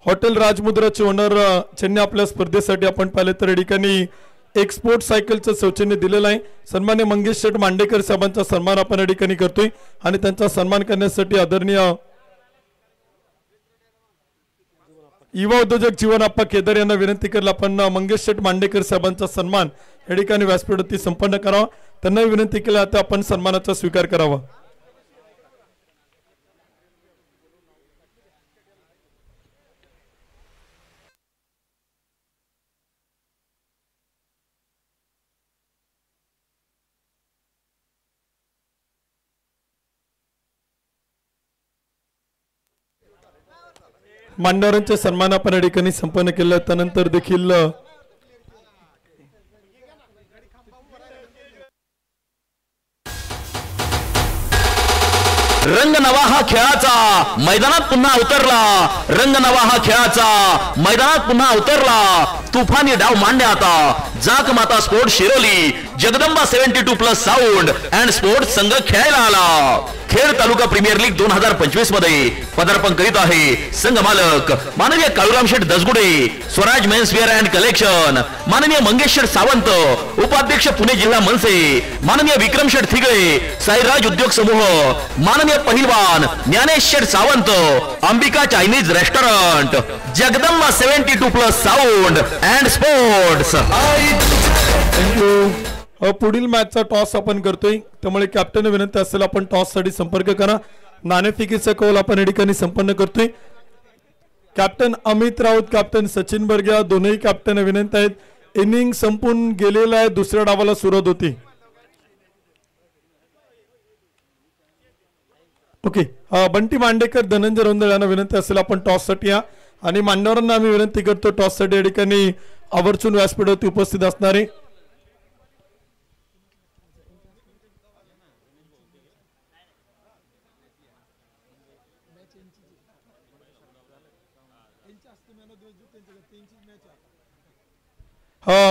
हॉटेल राजमुद्राचे ओनर ज्यांनी आपल्या स्पर्धेसाठी आपण पाहिले तर या ठिकाणी एक स्पोर्ट सायकलचं सौजन्य दिलेलं आहे. सन्मान्य मंगेश शेठ मांडेकर साहेबांचा सन्मान आपण या ठिकाणी करतोय. आणि त्यांचा सन्मान करण्यासाठी आदरणीय युवा उद्योजक जीवन आप्पा केदार यांना विनंती केली आपण मंगेश शेठ मांडेकर साहेबांचा सन्मान या ठिकाणी व्यासपीठावरती संपन्न करावा. त्यांना विनंती केली आता आपण सन्मानाचा स्वीकार करावा. मान्यवरांचे सन्मान आपण या ठिकाणी संपन्न केलं. त्यानंतर देखील रंग नवा हा खेळाचा मैदानात पुन्हा उतरला. रंग नवा हा खेळाचा मैदानात पुन्हा उतरला. तुफानी डाव मांडणे आता जाक माता sport Shiroli Jagdamba 72+ sound and sport संघ खेळायला आला. खेड तालुका प्रीमियर लीग 2025 मध्ये पदार्पण करीत आहे संघ मालक माननीय Kaluram Sheth Dasgude, Swaraj men's wear and collection माननीय मंगेश शेठ सावंत, उपाध्यक्ष पुणे जिल्हा मनसे माननीय विक्रम शेठ थिगळे, साईराज उद्योग समूह माननीय पहिलवान Dnyanesh Sheth Sawant, Ambika Chinese restaurant Jagdamba 72+ sound and sports. पुढील मॅचचा टॉस आपण करतोय. त्यामुळे कॅप्टन विनंती असेल आपण टॉस साठी संपर्क करा. नाणेफेकीचा कौल आपण या ठिकाणी संपन्न करतोय. कॅप्टन अमित राऊत, कॅप्टन सचिन बर्ग्या दोनही कॅप्टन विनंती आहेत. इनिंग संपून गेलेला आहे, दुसऱ्या डावाला सुरुवात होती. ओके, बंटी मांडेकर, धनंजय रोंदळ यांना विनंती असेल आपण टॉस साठी या. आणि मान्यवरांना आम्ही विनंती करतो टॉस साठी या ठिकाणी आवर्जून व्यासपीठावरती उपस्थित असणारे.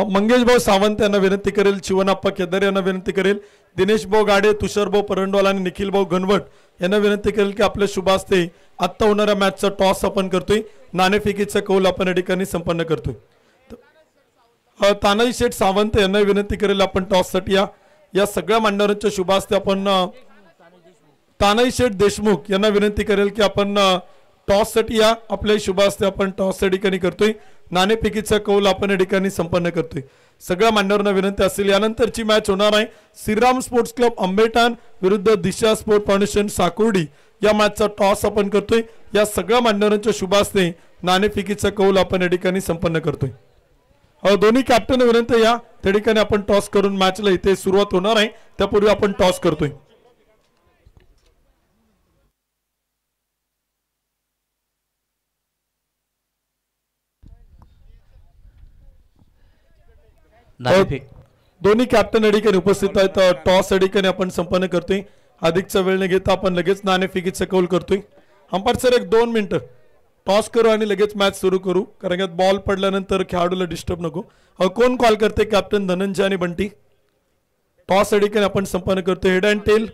मंगेश भाऊ सावंत यांना विनंती करेल, शिवनाप्पा केदार यांना विनंती करेल, दिनेश भाऊ गाडे, तुषार भाऊ परंडवाल आणि निखिल भाऊ घनवट यांना विनंती करेल की आपल्या शुभ हस्ते आत्ता होणाऱ्या मॅचचा टॉस आपण करतोय. नाणेफेकीचा कौल आपण या ठिकाणी संपन्न करतोय. तानाजी शेठ सावंत यांना विनंती करेल आपण टॉस साठी या. या सगळ्या मान्यवरांच्या शुभ हस्ते आपण तानाजी शेठ देशमुख यांना विनंती करेल की आपण टॉस साठी या. आपल्या शुभ हस्ते आपण टॉस या ठिकाणी करतोय. नाणेफेकीचा कौल आपण या ठिकाणी संपन्न करतोय. सगळ्या मान्यवरांना विनंती असेल. यानंतरची मॅच होणार आहे श्रीराम स्पोर्ट्स क्लब आंबेठाण विरुद्ध दिशा स्पोर्ट फाउंडेशन साकोर्डी. या मॅचचा टॉस आपण करतोय. या सगळ्या मान्यवरांच्या शुभ हस्ते नाणेफेकीचा कौल आपण या ठिकाणी संपन्न करतोय. दोन्ही कॅप्टन विनंती या त्या ठिकाणी आपण टॉस करून मॅचला इथे सुरुवात होणार आहे. त्यापूर्वी आपण टॉस करतोय. दोन्ही कॅप्टन या ठिकाणी उपस्थित आहेत. टॉस या ठिकाणी आपण संपन्न करतोय. अधिकचा वेळ न घेता आपण लगेच नाणेफेकीचा कौल करतोय. अंपायर सर 1-2 मिनिटं टॉस करू आणि लगेच मॅच सुरू करू, कारण यात बॉल पडल्यानंतर खेळाडूला डिस्टर्ब नको. कोण कॉल करते? कॅप्टन धनंजय आणि बंटी. टॉस या ठिकाणी आपण संपन्न करतोय. हेड अँड टेल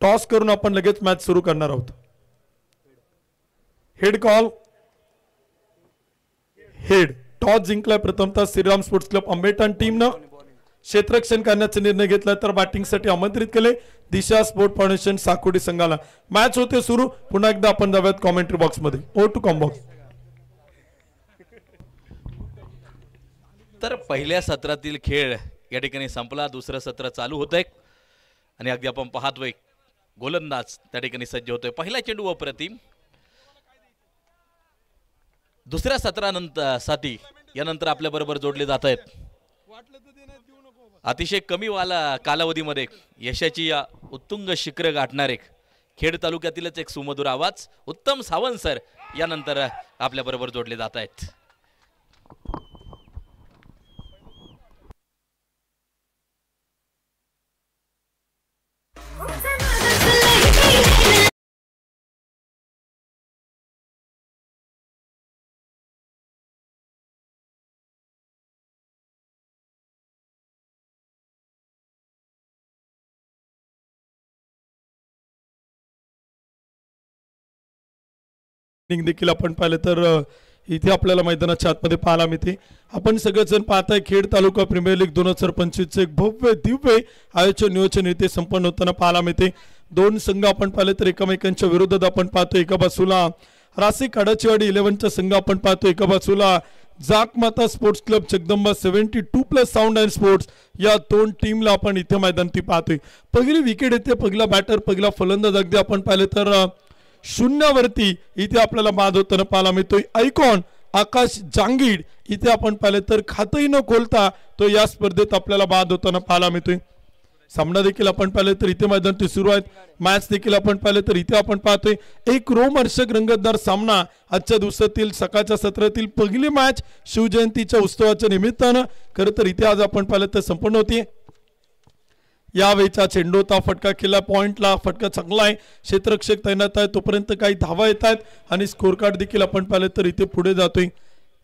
टॉस करून आपण लगेच मॅच सुरू करणार आहोत. Head call. हेड. टॉस जिंकलाय प्रथमतः श्रीराम स्पोर्ट्स क्लब आंबेठाण टीमनं. क्षेत्ररक्षण करण्याचा निर्णय घेतला तर बॅटिंगसाठी आमंत्रित केले दिशा स्पोर्ट फाउंडेशन साकोडी संघाला. मॅच होते सुरू. पुन्हा एकदा आपण जाऊयात कॉमेंट्री बॉक्स मध्ये. O to com box. तर पहिल्या सत्रातील खेळ या ठिकाणी संपला. दुसरं सत्र चालू होतंय आणि अगदी आपण पाहतोय गोलंदाज त्या ठिकाणी सज्ज होतोय. पहिला चेंडू अप्रतिम. दुसऱ्या सत्रानंतर साठी यानंतर आपल्या बरोबर जोडले जात आहेत. अतिशय कमी कालावधीमध्ये यशाची या उत्तुंग शिखर गाठणारे खेड तालुक्यातीलच एक सुमधुर आवाज उत्तम सावंत सर यानंतर आपल्या बरोबर जोडले जात आहेत. देखील आपण पाहिलं तर इथे आपल्याला मैदानाच्या आतमध्ये पाहायला मिळते. आपण सगळेजण पाहताय खेड तालुका प्रीमियर लीग 2025 एक भव्य दिव्य आयोजन नियोजन इथे संपन्न होताना पाहायला मिळते. दोन संघ आपण पाहिले तर एकमेकांच्या विरोधात आपण पाहतो. एका बाजूला रासे काडाचीवाडी 11चा संघ आपण पाहतो. एका बाजूला Jakmata sports club Jagdamba 72+ sound and sports या दोन टीमला आपण इथे मैदानात पाहतोय. पहिली विकेट येते, पहिला बॅटर, पहिला फलंदाज अगदी आपण पाहिले तर शून्यावरती इथे आपल्याला बाद होताना पाहायला मिळतोय. आयकॉन आकाश जांगीड इथे आपण पाहिले तर खातही न खोलता तो या स्पर्धेत आपल्याला बाद होताना पाहायला मिळतोय. सामना देखील आपण पाहिले तर इथे मैदान सुरू आहेत. मॅच देखील आपण पाहिले तर इथे आपण पाहतोय एक रोमहर्षक रंगतदार सामना. आजच्या दिवसातील सकाळच्या सत्रातील पहिली मॅच शिवजयंतीच्या उत्सवाच्या निमित्तानं खरं तर इथे आज आपण पाहिलं तर संपन्न होती. यावेळीचा चेंडू होता, फटका केला, पॉइंटला फटका चांगला आहे, क्षेत्ररक्षक तैनात आहे, तोपर्यंत काही धावा येत आहेत आणि स्कोर कार्ड देखील आपण पाहिलं तर इथे पुढे जातोय.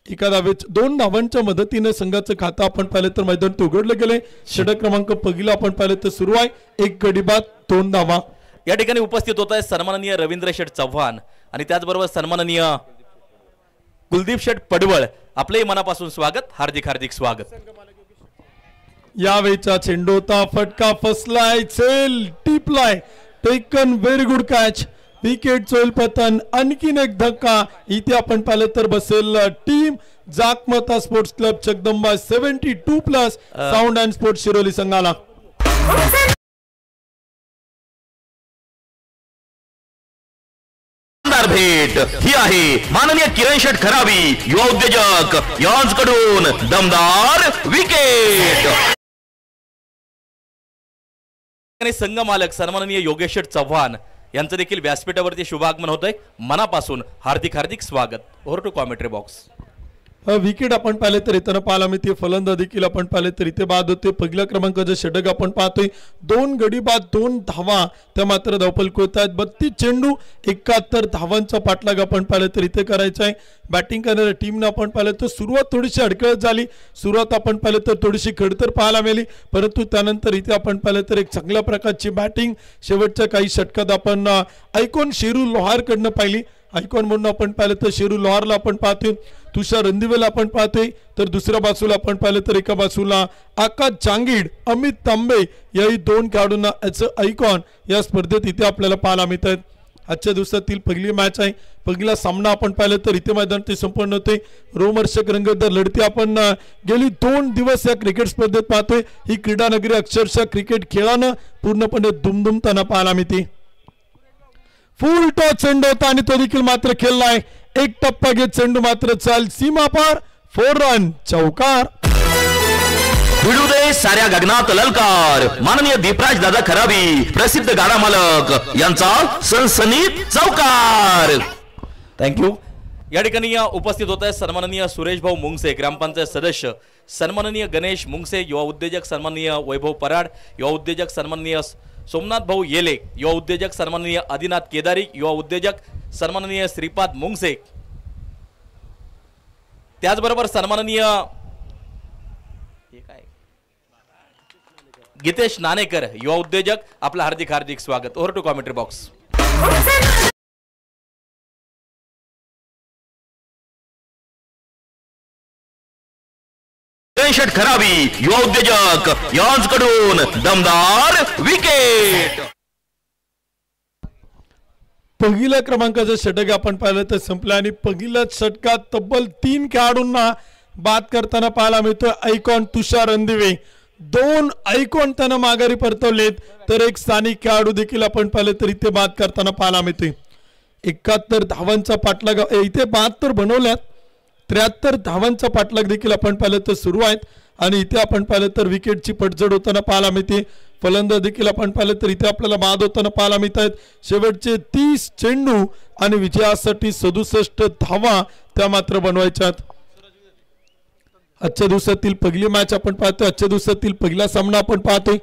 एका धावेच 2 धावांच्या मदतीने संघाचं खातं आपण पाहिलं तर मैदान उघडलं गेले. षटक क्रमांक पहिला आपण पाहिलं तर सुरू आहे. 1 गडी बाद 2 धावा. या ठिकाणी उपस्थित होत आहे सन्माननीय रवींद्र शेठ चव्हाण आणि त्याचबरोबर सन्माननीय कुलदीप शेठ पडवळ. आपले मनापासून स्वागत, हार्दिक हार्दिक स्वागत. यावेळीचा चेंडू होता, फटका फसलाय, चेल टिपलाय, taken very good catch, wicket चोल पतन. आणखीन एक धक्का इथे आपण पाहिलं तर बसेल team Jakmata sports club Jagdamba 72+ sound and sports Shiroli संघाला. विकेट ही आहे माननीय किरण शेठ खरावी युवा उद्योजक यांच्याकडून दमदार विकेट. आणि संघ मालक सन्माननीय योगेश शेठ चव्हाण यांचं देखील व्यासपीठावरती शुभागमन होतंय. मनापासून हार्दिक हार्दिक स्वागत. Over to commentary box. Wicket आपण पाहिले तर येताना पाहायला मिळते. फलंदाज देखील आपण पाहिले तर इथे बाद होते. पहिल्या क्रमांकाचं षटक आपण पाहतोय. 2 गडी बाद 2 धावा त्या मात्र धावफलक होत आहेत. 32 चेंडू 71 धावांचा पाठलाग आपण पाहिलं तर इथे करायचा आहे. बॅटिंग करणाऱ्या टीमनं आपण पाहिलं तर सुरुवात थोडीशी अडकळत झाली. सुरुवात आपण पाहिलं तर थोडीशी खडतर पाहायला मिळाली, परंतु त्यानंतर इथे आपण पाहिलं तर एक चांगल्या प्रकारची बॅटिंग शेवटच्या काही षटकात आपण आयकॉन शेरू लोहारकडनं पाहिली. आयकॉन म्हणून आपण पाहिलं तर शेरू लोहारला आपण पाहतोय. तुषार रंदिवेला आपण पाहतोय. तर दुसऱ्या बाजूला आपण पाहिलं तर एका बाजूला आकाश चांगीड, अमित तांबे याही 2 खेळाडूंना याचं आयकॉन या स्पर्धेत इथे आपल्याला पाहायला मिळत आहेत. आजच्या दिवसातील पहिली मॅच आहे. पहिला सामना आपण पाहिलं तर इथे मैदान ते संपन्न होते. रोमहर्षक रंगतदार लढती आपण गेली 2 दिवस या क्रिकेट स्पर्धेत पाहतोय. ही क्रीडा नगरी अक्षरशः क्रिकेट खेळानं पूर्णपणे दुमदुमताना पाहायला मिळते. फुल टॉस चेंडू होता आणि तो देखील मात्र खेळलाय. एक टप्पा घेत चेंडू मात्र चाल सीमा पार. 4 रन चौकार. भिडू दे साऱ्या गगनात ललकार माननीय दीपराज दादा खरावी प्रसिद्ध गाडा मालक यांचा सनसनीत चौकार. थँक्यू. या ठिकाणी उपस्थित होत आहे सन्माननीय सुरेश भाऊ मुंगसे ग्रामपंचायत सदस्य, सन्माननीय गणेश मुंगसे युवा उद्योजक, सन्माननीय वैभव पराड युवा उद्योजक, सन्माननीय सोमनाथ भाऊ येले युवा उद्योजक, सन्माननीय आदिनाथ केदारी युवा उद्योजक, सन्माननीय श्रीपाद मुंगसे, त्याचबरोबर सन्माननीय गीतेश नाणेकर युवा उद्योजक. आपलं हार्दिक हार्दिक स्वागत. Over to commentary box. Sheth खरावी युवा उद्योजक यांच्याकडून दमदार विकेट. पहिल्या क्रमांकाचं षटक आपण पाहिलं तर संपलं आणि पहिल्याच षटकात तब्बल 3 खेळाडूंना बाद करताना पाहायला मिळतोय. आयकॉन तुषार रंदिवे 2 आयकॉन त्यानं माघारी परतवलेत, तर एक स्थानिक खेळाडू देखील आपण पाहिलं तर इथे बाद करताना पाहायला मिळतोय. 71 धावांचा पाठलाग इथे 72 बनवल्यात. 73 धावांचा पाठलाग देखील आपण पाहिलं तर सुरू आहेत आणि इथे आपण पाहिलं तर विकेटची पडझड होताना पाहायला मिळते. फलंदाज देखील आपण पाहिलं तर इथे आपल्याला बाद होताना पाहायला मिळत आहेत. शेवटचे 30 चेंडू आणि विजयासाठी 67 धावा त्या मात्र बनवायच्यात. आजच्या दिवसातील पहिली मॅच आपण पाहतोय. आजच्या दिवसातील पहिला सामना आपण पाहतोय.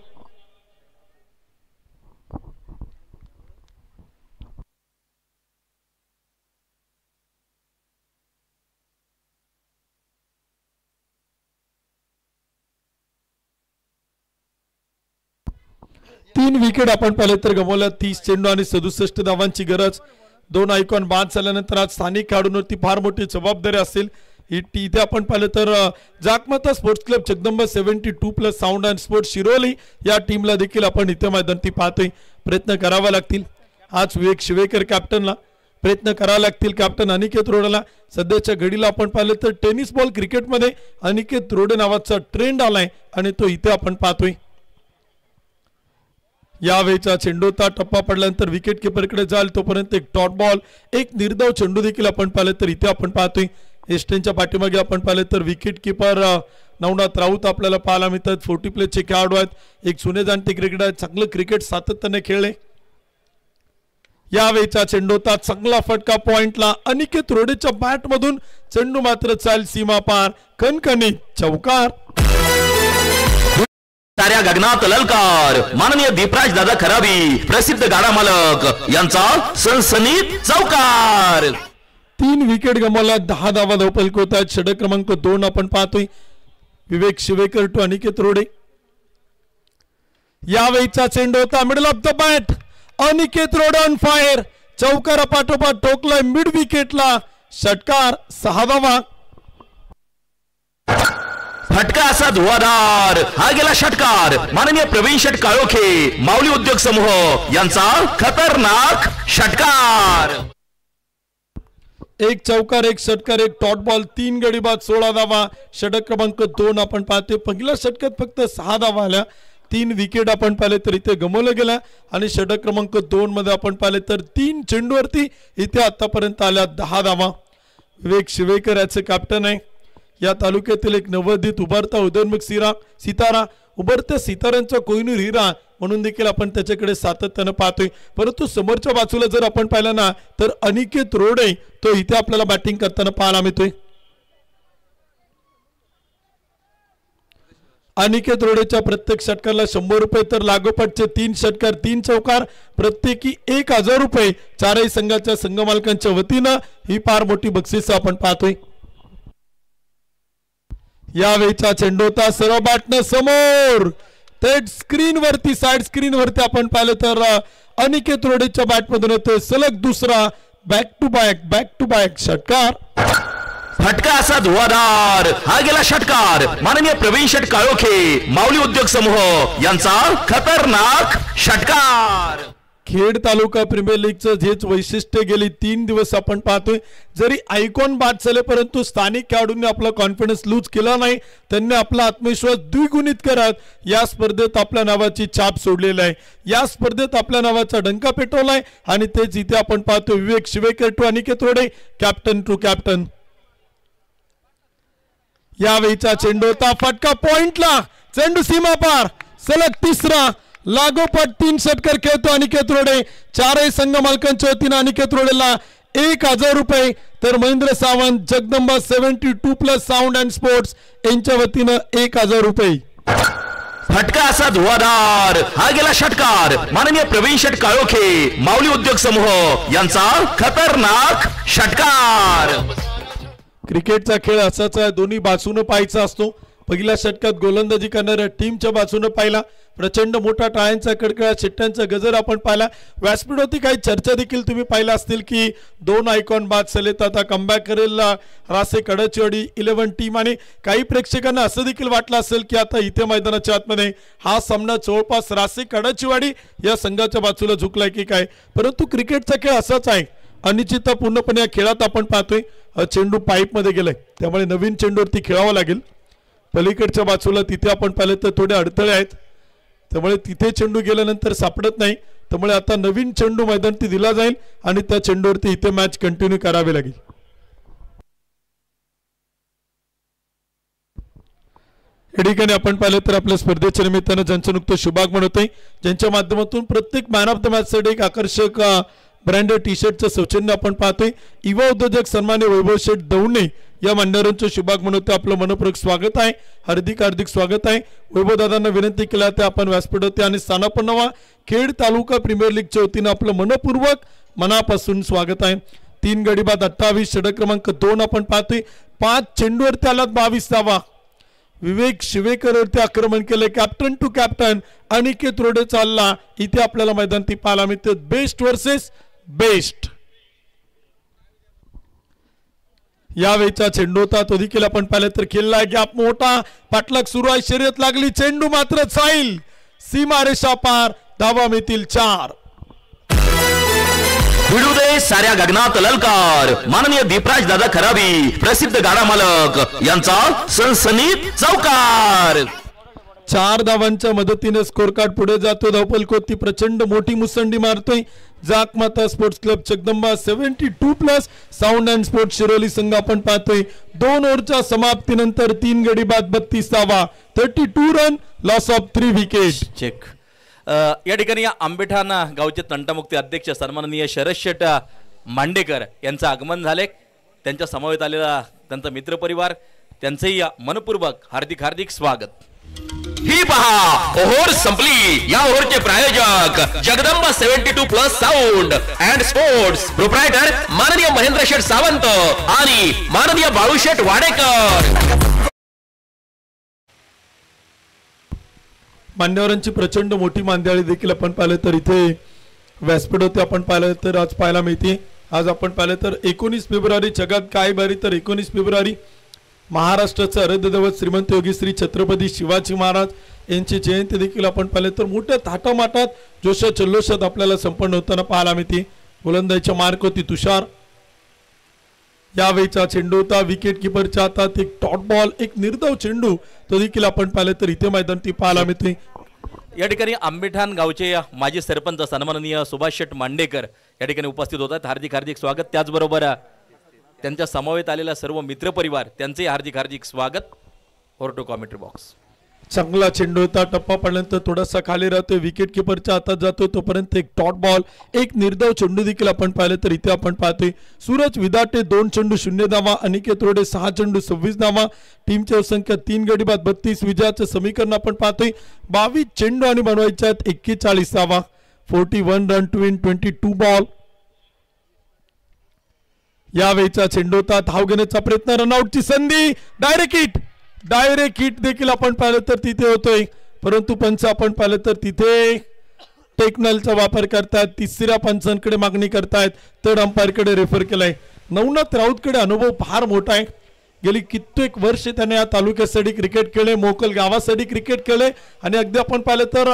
तीन विकेट आपण पाहिले तर गमावल्या. 30 चेंडू आणि 67 धावांची गरज. 2 आयकॉन बाद झाल्यानंतर आज स्थानिक खेळाडूंवरती फार मोठी जबाबदारी असेल. इथे आपण पाहिलं तर Jakmata sports club Jagdamba 72+ sound and sports Shiroli या टीमला देखील आपण इथे मैदानी पाहतोय. प्रयत्न करावा लागतील. आज विवेक शिवेकर कॅप्टनला प्रयत्न करावे लागतील. कॅप्टन अनिकेत रोडेला सध्याच्या घडीला आपण पाहिलं तर टेनिस बॉल क्रिकेटमध्ये अनिकेत रोडे नावाचा ट्रेंड आलाय आणि तो इथे आपण पाहतोय. यावेळीचा चेंडूचा टप्पा पडल्यानंतर विकेट किपरकडे जाईल तोपर्यंत एक डॉट बॉल, एक निर्धाव चेंडू देखील आपण पाहिलं तर इथे आपण पाहतोय. एस्टेनच्या पाठीमागे आपण पाहिलं तर विकेट किपर नवनाथ राऊत आपल्याला पाहायला मिळतात. 40 प्लेचे खेळाडू आहेत. एक जुने जाणते क्रिकेटर आहेत. चांगलं क्रिकेट सातत्याने खेळले. यावेळीचा चेंडूचा चांगला फटका पॉइंटला. अनिकेत रोडेच्या बॅट मधून चेंडू मात्र चाल सीमा पार. कणकणीत चौकार. साऱ्या गगनात ललकार माननीय दीपराज दादा खरावी प्रसिद्ध गाडा मालक यांचा सनसनीत चौकार. 3 विकेट गमावल्या. 10 धावा धावफलक होत आहेत. षटक क्रमांक 2 आपण पाहतोय. विवेक शिवेकर टू अनिकेत रोडे. यावेळीचा चेंडू होता middle of the bat. Aniket Rode on fire. चौकारा पाठोपाठ ठोकलाय मिड विकेटला. षटकार 6 धावा. फटका असा धुवाधार. हा गेला षटकार माननीय प्रवीण शेठ काळोखे माऊली उद्योग समूह यांचा खतरनाक षटकार. एक चौकार, एक षटकार, एक डॉट बॉल, 3 गडी बाद 16 धावा. षटक क्रमांक 2 आपण पाहतोय. पहिल्या षटकात फक्त 6 धावा आल्या 3 विकेट आपण पाहिले तर इथे गमावलं गेला आणि षटक क्रमांक 2 मध्ये आपण पाहिले तर 3 चेंडूवरती इथे आतापर्यंत आल्या 10 धावा. विवेक शिवेकर याचे कॅप्टन आहे. या तालुक्यातील एक नवोदित उभारता उदयोन्मुख सितारा, उभरत्या सिताऱ्यांचा कोहिनूर हिरा म्हणून देखील आपण त्याच्याकडे सातत्यानं पाहतोय. परंतु समोरच्या बाजूला जर आपण पाहिलं ना तर अनिकेत रोडे तो इथे आपल्याला बॅटिंग करताना पाहायला मिळतोय. अनिकेत रोडेच्या प्रत्येक षटकाला 100 रुपये तर लागोपाठचे 3 षटकार 3 चौकार प्रत्येकी 1000 रुपये चारही संघाच्या संघ मालकांच्या वतीनं ही फार मोठी बक्षीस आपण पाहतोय. यावेळीचा चेंडू होता सर्व बॅटनं समोर थेट स्क्रीनवरती साइड स्क्रीनवरती आपण पाहिलं तर अनिकेत रोडेच्या बॅटमधून येतोय सलग दुसरा बॅक टू बॅक षटकार. फटका असा धुवाधार हा गेला षटकार. माननीय प्रवीण शेठ काळोखे माऊली उद्योग समूह यांचा खतरनाक षटकार. खेड तालुका प्रीमियर लीगचं हेच वैशिष्ट्य गेली 3 दिवस आपण पाहतोय. जरी आयकॉन बाद झाले परंतु स्थानिक खेळाडूंनी आपला कॉन्फिडन्स लूज केला नाही. त्यांनी आपला आत्मविश्वास द्विगुणित करत या स्पर्धेत आपल्या नावाची छाप सोडलेली आहे. या स्पर्धेत आपल्या नावाचा डंका पेटवलाय आणि तेच इथे आपण पाहतोय. Vivek Shivekar to Aniket Rode, captain to captain. यावेळीचा चेंडू होता फटका पॉइंटला, चेंडू सीमा पार, सलग तिसरा लागोपाठ 3 षटकार खेळतो अनिकेत रोडे. चारही संघ मालकांच्या वतीनं अनिकेत रोडेला 1000 रुपये तर Mahendra Sawant Jagdamba 72+ sound and sports यांच्या वतीनं 1000 रुपये. फटका असा धुवाधार हा गेला षटकार. माननीय प्रवीण शेठ काळोखे माऊली उद्योग समूह यांचा खतरनाक षटकार. क्रिकेटचा खेळ असाच आहे, दोन्ही बाजूने पाहायचा असतो. पहिल्या षटकात गोलंदाजी करणाऱ्या टीमच्या बाजूने पाहिला प्रचंड मोठा टाळ्यांचा कडकडाट, शिट्ट्यांचा गजर आपण पाहिला. व्यासपीठ होती काही चर्चा देखील तुम्ही पाहिल्या असतील की 2 आयकॉन बाद झालेत, आता कमबॅक करेल रासे कडाचीवाडी 11 टीम. आणि काही प्रेक्षकांना असं देखील वाटलं असेल की आता इथे मैदानाच्या आतमध्ये हा सामना जवळपास रासे कडाचीवाडी या संघाच्या बाजूला झुकलाय की काय. परंतु क्रिकेटचा खेळ असाच आहे, अनिश्चितता पूर्णपणे या खेळात आपण पाहतोय. चेंडू पाईप मध्ये गेलाय त्यामुळे नवीन चेंडूवरती खेळावं लागेल. पलीकडच्या बाजूला तिथे आपण पाहिलं तर थोडे अडथळे आहेत, त्यामुळे तिथे चेंडू गेल्यानंतर सापडत नाही. त्यामुळे आता नवीन चेंडू मैदानात दिला जाईल आणि त्या चेंडूवरती इथे मॅच कंटिन्यू करावी लागेल. या ठिकाणी आपण पाहिलं तर आपल्या स्पर्धेच्या निमित्तानं ज्यांचं नुकतं शुभागमन होतंय, ज्यांच्या माध्यमातून प्रत्येक मॅन ऑफ द मॅच साठी एक आकर्षक ब्रँडेड टी शर्टचं सौजन्य आपण पाहतोय. युवा उद्योजक सन्मान्य वैभव शेठ दौंडे या मान्यवरांचं शुभागमन होतं. आपलं मनपूर्वक स्वागत आहे, हार्दिक स्वागत आहे. वैभव दादांना विनंती केला तर आपण व्यासपीठ होते आणि स्थानापन्न खेड तालुका प्रीमियर लीगच्या वतीनं आपलं मनपूर्वक मनापासून स्वागत आहे. 3 गडी बाद 28 षटक क्रमांक 2 आपण पाहतोय. 5 चेंडूवरती आलात 22 धावा. विवेक शिवेकर वरती आक्रमण केले, captain to captain Aniket Rode चालला. इथे आपल्याला मैदान ती पाहायला मिळते. Best versus best. यावेळीचा चेंडू होता तो देखील आपण पाहिलं तर खेळला गॅप मोठा, पाठलाग सुरू आहे, शर्यत लागली, चेंडू मात्र जाईल सीमारेषा पार, धावा मिळतील 4. भिडू दे साऱ्या गगनात ललकार. माननीय दीपराज दादा खराबी प्रसिद्ध गाडा मालक यांचा सनसनीत चौकार. 4 धावांच्या मदतीने स्कोर कार्ड पुढे जातो. धावपल कोती प्रचंड मोठी मुसंडी मारतोय. जाक माता sports club Jagdamba 72+ sound and sports Shiroli संघ आपण पाहतोय. 2 ओव्हरच्या समाप्तीनंतर 3 गडी बाद 32 धावा, 32 run, loss of 3 wicket. Check. या ठिकाणी या आंबेठाणा गावचे तंटामुक्ती अध्यक्ष सन्माननीय शरद शेठ मांडेकर यांचं आगमन झाले. त्यांच्या समवेत आलेला त्यांचा मित्रपरिवार, त्यांचंही मनपूर्वक हार्दिक स्वागत. ही पहा ओव्हर संपली. या ओव्हरचे प्रायोजक Jagdamba 72+ sound and sports, proprietor माननीय महेंद्र शेठ सावंत आणि माननीय बाळूशेठ वाडेकर. मान्यवरांची प्रचंड मोठी मांदियाळी देखील आपण पाहिलं तर इथे व्यासपीठ होते आपण पाहिलं तर आज पाहायला मिळते. आज आपण पाहिलं तर 19 फेब्रुवारी जगात काय बारी तर 19 फेब्रुवारी महाराष्ट्राचं आराध्य दैवत श्रीमंत योगी श्री छत्रपती शिवाजी महाराज यांची जयंती देखील आपण पाहिले तर मोठ्या थाटामाटात जोशा जल्लोषात आपल्याला संपन्न होताना पाहायला मिळते. गोलंदाजीच्या मार्क होती तुषार. यावेळीचा चेंडू होता विकेट किपरच्या हातात, एक डॉट बॉल, एक निर्धाव चेंडू तो देखील आपण पाहिले तर इथे मैदान ती पाहायला मिळते. या ठिकाणी आंबेठाण गावचे माजी सरपंच सन्माननीय सुभाष शेठ मांडेकर या ठिकाणी उपस्थित होतात. हार्दिक हार्दिक स्वागत. त्याचबरोबर त्यांच्या समवेत आलेला सर्व मित्रपरिवार त्यांचे हार्दिक हार्दिक स्वागत. Over to commentary box. चांगला चेंडू होता, टप्पा पडल्यानंतर थोडासा खाली राहतोय, विकेट किपरच्या हातात जातोय, तोपर्यंत एक डॉट बॉल, एक निर्धाव चेंडू देखील आपण पाहिलं तर इथे आपण पाहतोय सूरज विदाटे 2 चेंडू 0 धावा, अनिकेत रोडे 6 चेंडू 26 धावा, टीमची संख्या 3 गडी बाद 32. विजयाचं समीकरण आपण पाहतोय 22 चेंडू आणि बनवायच्या आहेत 41 धावा, 41 रन टू विन 22 बॉल. यावेळीचा चेंडू होता, धाव घेण्याचा प्रयत्न, रनआउटची संधी, डायरेक्ट हिट देखील आपण पाहिलं तर तिथे होतोय, परंतु पंच आपण पाहिलं तर तिथे टेक्नलचा वापर करतात, तिसऱ्या पंचांकडे मागणी करतायत, तर अंपायरकडे रेफर केलाय. नवनाथ राऊतकडे अनुभव फार मोठा आहे. गेली कित्येक वर्ष त्याने या तालुक्यासाठी क्रिकेट खेळले, मोकल गावासाठी क्रिकेट खेळले आणि अगदी आपण पाहिलं तर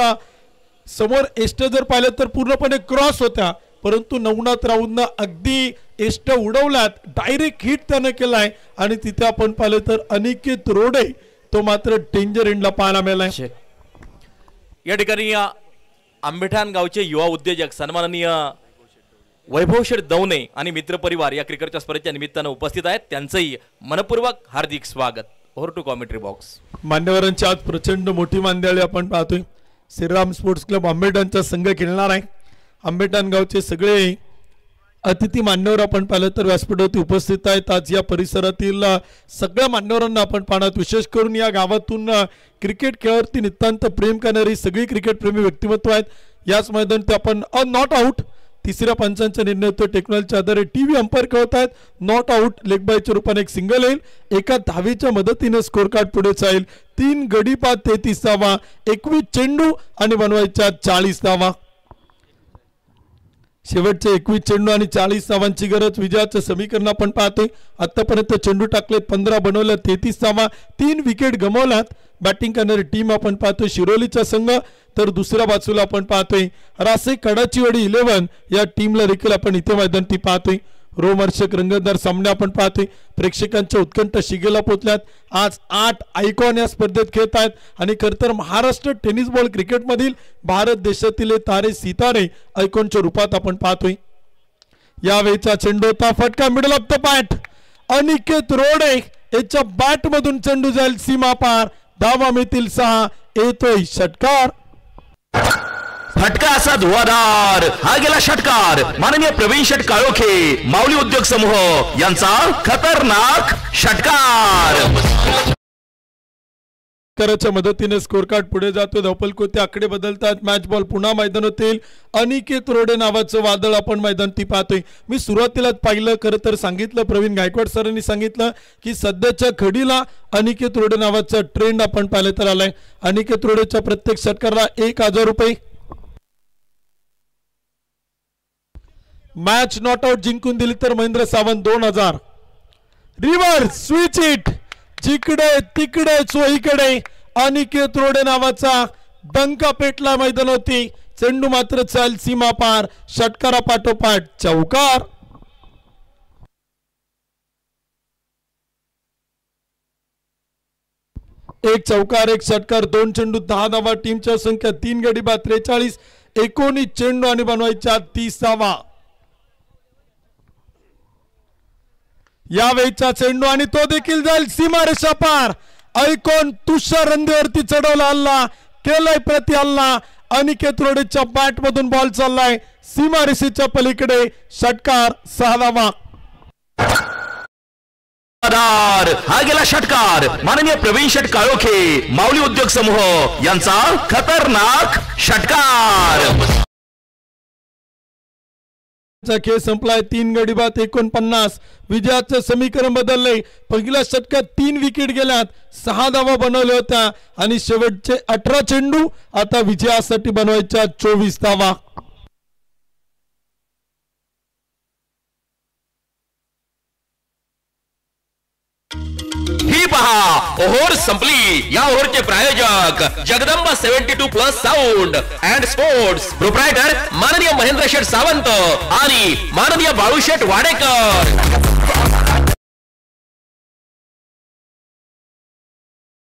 समोर एस्ट जर पाहिलं तर पूर्णपणे क्रॉस होत्या, परंतु नवनाथ राऊतनं अगदी एस्ट उडवल्यात, डायरेक्ट हिट त्याने केलाय आणि तिथे आपण पाहिलं तर अनिकेत रोडे तो मात्र डेंजर एंडला पाहायला मिळालाय. या ठिकाणी आंबेठाण गावचे युवा उद्योजक सन्माननीय वैभव शेठ दवणे आणि मित्रपरिवार या क्रिकेटच्या स्पर्धेच्या निमित्तानं उपस्थित आहेत. त्यांचंही मनपूर्वक हार्दिक स्वागत. Over to commentary box. मान्यवरांची आज प्रचंड मोठी मांदियाळी आपण पाहतोय. श्रीराम स्पोर्ट्स क्लब आंबेठाणचा संघ खेळणार आहे. आंबेठाण गावचे सगळे अतिथी मान्यवर आपण पाहिलं तर व्यासपीठावरती उपस्थित आहेत. आज या परिसरातील सगळ्या मान्यवरांना आपण पाहणार, विशेष करून या गावातून क्रिकेट खेळावरती नितांत प्रेम करणारी सगळी क्रिकेट प्रेमी व्यक्तिमत्व आहेत. याच मैदानात आपण नॉट आउट तिसऱ्या पंचांचा निर्णय होतो, टेक्नॉलॉजीच्या आधारे टीव्ही अंपायर खेळत आहेत. नॉट आउट लेग बायच्या रूपाने एक सिंगल येईल, एका धावेच्या मदतीने स्कोर कार्ड पुढे जाईल. 3 गडी बाद 33 धावा, 21 चेंडू आणि बनवायच्या 40 धावा. शेवटचे 21 चेंडू आणि 40 धावांची गरज. विजयाचं समीकरण आपण पाहतोय. आतापर्यंत चेंडू टाकलेत 15, बनवल्या 33 धावा, 3 विकेट गमावल्यात. बॅटिंग करणारी टीम आपण पाहतोय शिरोलीचा संघ, तर दुसऱ्या बाजूला आपण पाहतोय रासे कडाचीवाडी 11 या टीमला देखील आपण इथे मैदानी पाहतोय. रोमहर्षक रंगतदार सामने आपण पाहतोय. प्रेक्षकांच्या उत्कंठ शिगेला पोचल्यात. आज 8 आयकॉन या स्पर्धेत खेळत आहेत आणि खरं तर महाराष्ट्र टेनिस बॉल क्रिकेटमधील भारत देशातील तारे सितारे आयकॉनच्या रूपात आपण पाहतोय. यावेळीचा चेंडू होता, फटका middle of the bat, Aniket Rode याच्या बॅट मधून चेंडू जाईल सीमा पार, धावा मिळतील 6, येतोय षटकार. फटका असा धुवाधार, हा गेला षटकार. माननीय प्रवीण शेठ काळोखे माऊली उद्योग समूह यांचा खतरनाक षटकार. कराच्या मदतीने स्कोर कार्ड पुढे जातो. धावपलकोते आकडे बदलतात. मॅच बॉल पुन्हा मैदानात येईल. अनिकेत रोडे नावाचं वादळ आपण मैदानात पाहतोय. मी सुरुवातीलाच पाहिलं, खरं तर सांगितलं, प्रवीण गायकवाड सरांनी सांगितलं की सध्याच्या घडीला अनिकेत रोडे नावाचा ट्रेंड आपण पाहिलं तर आलाय. अनिकेत रोडेच्या प्रत्येक षटकाराला 1000 रुपये. मॅच नॉट आउट जिंकून दिली तर Mahendra Sawant 2000. Reverse switch it, जिकडे तिकडे चोहीकडे अनिकेत रोडे नावाचा डंका पेटला मैदानावरती. चेंडू मात्र चाल सीमा पार, षटकारा पाठोपाठ चौकार. एक चौकार, एक षटकार, 2 चेंडू 10 धावा. टीमच्या संख्या 3 गडी बाद 43, 19 चेंडू आणि बनवायच्या 30 धावा. यावेळीचा चेंडू आणि तो देखील जाईल सीमारेषा पार. ऐकून तुषार रंधेवरती चढवला हल्ला, केलाय प्रति हल्ला. अनिकेत रोडेच्या बॅट मधून बॉल चाललाय सीमारेषेच्या पलीकडे, षटकार 6 धावा. हा गेला षटकार. माननीय प्रवीण शेठ काळोखे माऊली उद्योग समूह यांचा खतरनाक षटकार. खेळ संपलाय. 3 गडी बाद 49. विजयाचं समीकरण बदललंय. पहिल्या षटकात 3 विकेट गेल्यात, 6 धावा बनवल्या होत्या आणि शेवटचे 18 चेंडू आता विजयासाठी बनवायच्या 24 धावा. ही पहा ओव्हर संपली. या ओव्हरचे प्रायोजक Jagdamba 72+ sound and sports, proprietor माननीय महेंद्र शेठ सावंत आणि माननीय बाळूशेठ वाडेकर.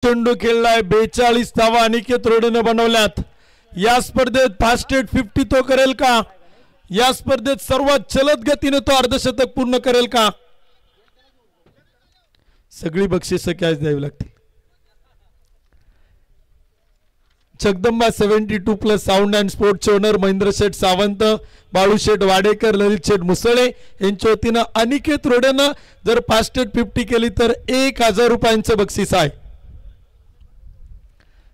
चेंडू खेळलाय 42 धावा अनिकेत रोडेने बनवल्यात. या स्पर्धेत फास्टेड 50 तो करेल का? या स्पर्धेत सर्वात जलद गतीने तो अर्धशतक पूर्ण करेल का? सगळी बक्षिसं कॅश द्यावी लागतील. Jagdamba 72+ sound and sports owner Mahendra Sheth Sawant, Balu Sheth Wadekar, Lalit Sheth Musale यांच्या वतीनं अनिकेत रोडेनं जर फास्टेड 50 केली तर 1000 रुपयांचं बक्षीस आहे.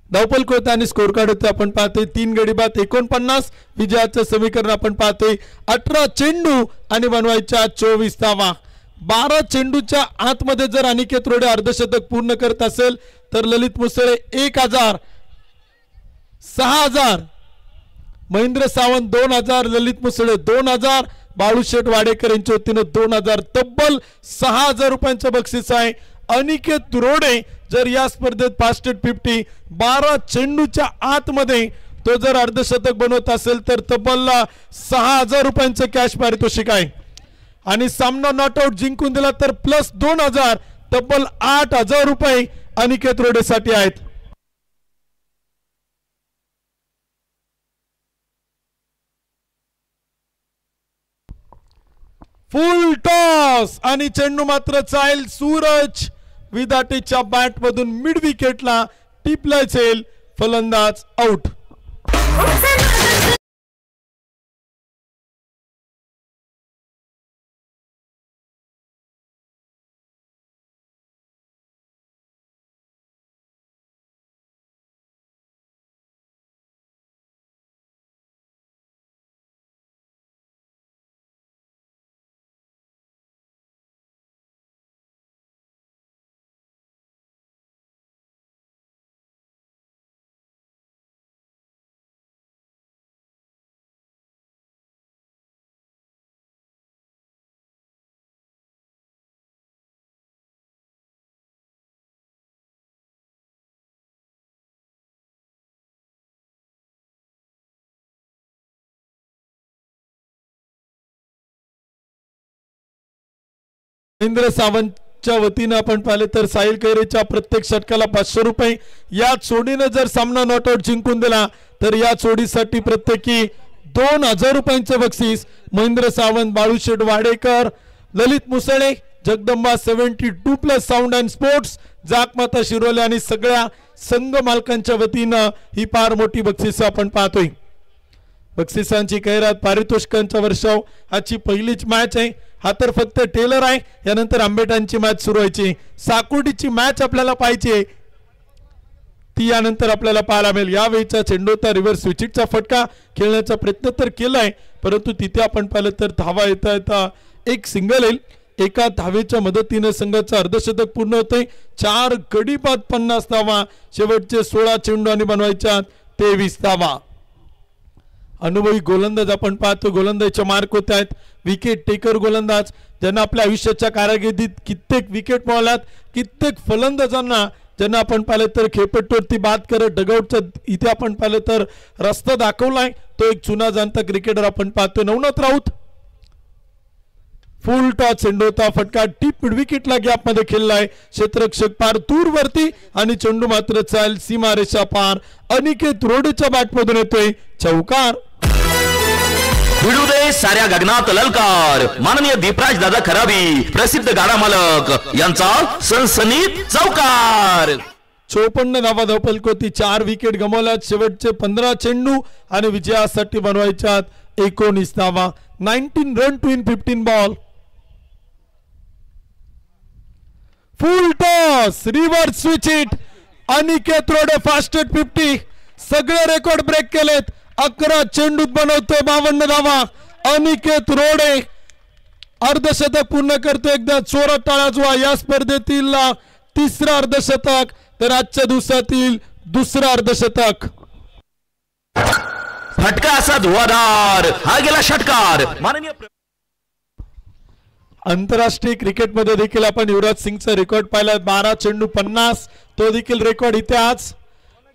धावपल कोत आणि स्कोर कार्ड होते आपण पाहतोय 3 गडी बाद 49. विजयाचं समीकरण आपण पाहतोय 18 चेंडू आणि बनवायच्या 24 धावा. 12 चेंडूच्या आतमध्ये जर अनिकेत रोडे अर्धशतक पूर्ण करत असेल तर ललित मुसळे 1000, 6000, महेंद्र सावंत 2000, ललित मुसळे 2000, बाळूशेठ वाडेकर यांच्या वतीनं 2000, तब्बल 6000 रुपयांचं बक्षीस आहे. अनिकेत रोडे जर या स्पर्धेत फास्टेड 50 12 चेंडूच्या आतमध्ये तो जर अर्धशतक बनवत असेल तर तब्बल 6000 रुपयांचं कॅश पारितोषिक आहे. आणि सामना नॉट आउट जिंकून दिला तर प्लस 2000, तब्बल 8000 रुपये अनिकेत रोडेसाठी आहेत. फुल टॉस आणि चेंडू मात्र चाल सूरज विदाटेच्या बॅट मधून मिड विकेटला टिपला जाईल. फलंदाज आउट. महेंद्र सावंतच्या वतीनं आपण पाहिले तर साहिल कैरेच्या प्रत्येक षटकाला 500 रुपये. या जोडीनं जर सामना नॉट आउट जिंकून दिला तर या जोडीसाठी प्रत्येकी 2000 रुपयांचं बक्षीस. Mahendra Sawant, Balusheth Wadekar, Lalit Musale, Jagdamba 72+ sound and sports, Jakmata Shirole आणि सगळ्या संघ मालकांच्या वतीनं ही फार मोठी बक्षीस आपण पाहतोय. बक्षिसांची खैरात, पारितोषिकांचा वर्षाव. आजची पहिलीच मॅच आहे. हा तर फक्त टेलर आहे. यानंतर आंबेटांची मॅच सुरू व्हायची. साकोडीची मॅच आपल्याला पाहिजे ती यानंतर आपल्याला पाहायला मिळेल. यावेळीचा चेंडूचा रिव्हर्स विचिटचा फटका खेळण्याचा प्रयत्न तर केलाय, परंतु तिथे आपण पाहिलं तर धावा येता येता एक सिंगल येईल. एका धावेच्या मदतीने संघाचं अर्धशतक पूर्ण होते. 4 गडी बाद 50 धावा. शेवटचे 16 चेंडू आणि बनवायच्या 23 धावा. अनुभवी गोलंदाज आपण पाहतो. गोलंदाजीच्या मार्क होत आहेत. विकेट टेकर गोलंदाज ज्यांना आपल्या आयुष्याच्या कारकिर्दीत कित्येक विकेट मिळाल्यात, कित्येक फलंदाजांना ज्यांना आपण पाहिलं तर खेळपट्टीवरती बाद करत डगआउटचा इथे आपण पाहिलं तर रस्ता दाखवलाय. तो एक जुना जाणता क्रिकेटर आपण पाहतो. नवनाथ राऊत फुल टॉस चेंडू होता. फटका टीप मिड विकेटला गॅप मध्ये खेळलाय. क्षेत्ररक्षक पार दूर वरती आणि चेंडू मात्र चाल सीमारेषा पार. अनिकेत रोडेच्या बॅट मधून येतोय चौकार. भिडू दे साऱ्या गगनात ललकार. माननीय दीपराज दादा खराबी, प्रसिद्ध गाडा मालक यांचा सनसनीत चौकार. 54 धावा धावपलकोती. 4 विकेट गमावल्यात. शेवटचे 15 चेंडू आणि विजयासाठी बनवायच्यात 19 धावा. 19 run to win 15 ball. Full toss reverse switch it. Aniket Rode fastest 50 सगळे रेकॉर्ड ब्रेक केलेत. 11 चेंडूत बनवतोय 52 धावा. अनिकेत रोडे अर्धशतक पूर्ण करतो. एकदा चोरात टाळा जुळा. या स्पर्धेतील 3रं अर्धशतक तर आजच्या दिवसातील 2रं अर्धशतक. फटका असा धुवाधार. हा गेला षटकार. माननीय आंतरराष्ट्रीय क्रिकेटमध्ये देखील आपण युवराज सिंगचा रेकॉर्ड पाहिला. 12 चेंडू 50. तो देखील रेकॉर्ड इथे आज.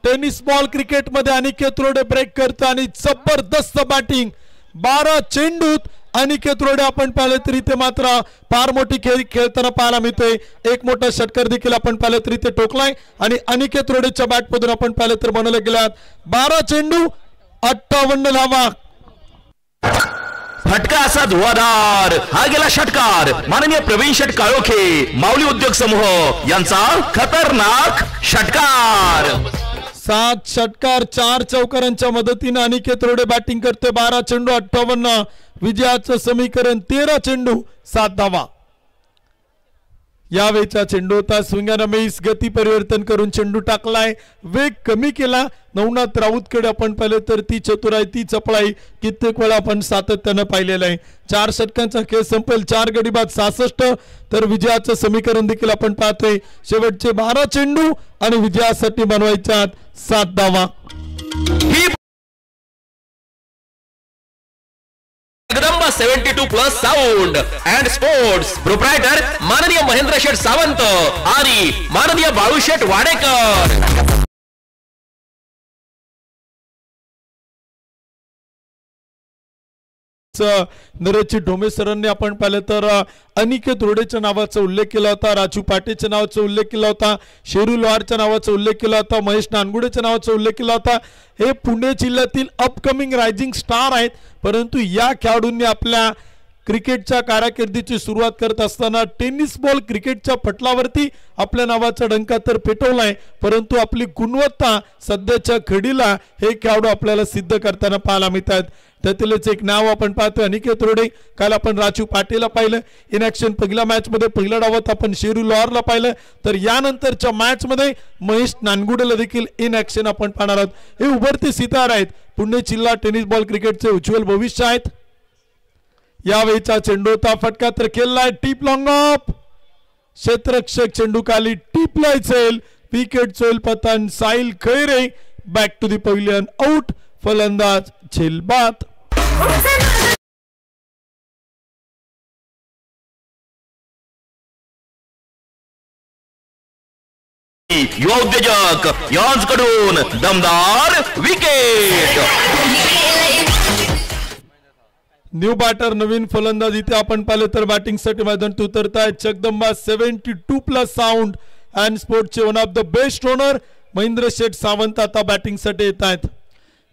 टेनिस बॉल क्रिकेटमध्ये अनिकेत रोडे ब्रेक करतो आणि जबरदस्त बॅटिंग. 12 चेंडूत अनिकेत रोडे आपण पाहिले तर इथे मात्र फार मोठी खेळताना पाहायला मिळतोय. एक मोठा षटकार देखील आपण पाहिलं तर इथे टोकलाय आणि अनिकेत रोडेच्या बॅट मधून आपण पाहिलं तर बनवले गेल्यात 12 चेंडू 58 धावा. फटका असा धुवाधार, हा गेला षटकार. माननीय प्रवीण शेट काळोखे माऊली उद्योग समूह यांचा खतरनाक षटकार. 7 षटकार 4 चौकारांच्या मदतीने अनिकेत रोडे बॅटिंग करते. 12 चेंडू 58. विजयाचं समीकरण 13 चेंडू 7 धावा. यावेळेचा चेंडू होता स्विंगाना मेस गती परिवर्तन करून चेंडू टाकलाय, वेग कमी केला. नवनाथ राऊतकडे आपण पाहिले तर ती चतुराई ती चपळाई कित्येक वेळा आपण सातत्यानं पाहिलेलं आहे. 4 षटकांचा खेळ संपेल. 4 गडी बाद 66. तर विजयाचं समीकरण देखील आपण पाहतोय. शेवटचे 12 चेंडू आणि विजयासाठी बनवायच्या 7 धावा. Jagdamba 72+ sound and sports proprietor माननीय महेंद्र शेठ सावंत आणि माननीय बाळू शेठ वाडेकर. नरेशजी ढोमे सरांनी आपण पाहिलं तर अनिकेत रोडेच्या नावाचा उल्लेख केला होता, राजू पाटेच्या नावाचा उल्लेख केला होता, शेरू लोहारच्या नावाचा उल्लेख केला होता, महेश नानगुडेच्या नावाचा उल्लेख केला होता. हे पुणे जिल्ह्यातील अपकमिंग रायझिंग स्टार आहेत. परंतु या खेळाडूंनी आपल्या क्रिकेटच्या कारकिर्दीची सुरुवात करत असताना टेनिस बॉल क्रिकेटच्या पटलावरती आपल्या नावाचा डंका तर पेटवलाय, परंतु आपली गुणवत्ता सध्याच्या घडीला हे खेळाडू आपल्याला सिद्ध करताना पाहायला मिळतात. त्यातीलच एक नाव आपण पाहतोय अनिकेत रोडे. काल आपण राजू पाटीलला पाहिलं इन ऍक्शन पहिल्या मॅच मध्ये. पहिल्या डावात आपण शेरू लोहारला पाहिलं. तर यानंतरच्या मॅच मध्ये महेश नानगुडेला देखील इन ऍक्शन आपण पाहणार आहोत. हे उभरते सितार आहेत. पुणे जिल्हा टेनिस बॉल क्रिकेटचे उज्ज्वल भविष्य आहेत. यावेळीचा चेंडू होता फटका तर खेळलाय टीप लॉंग ऑफ. क्षेत्ररक्षक चेंडू खाली टीपलाय चेल. विकेट चोल पतन Sahil Khaire. Back to the pavilion out. फलंदाज झेलबाद. युवा उद्योजक यॉन्स कडून दमदार विकेट. न्यू बॅटर नवीन फलंदाज इथे आपण पाहिलं तर बॅटिंगसाठी मैदानात उतरतायत. जगदंबा 72+ साऊंड अँड स्पोर्ट्सचे one of the best owner Mahendra Sheth Sawant आता बॅटिंगसाठी येत आहेत.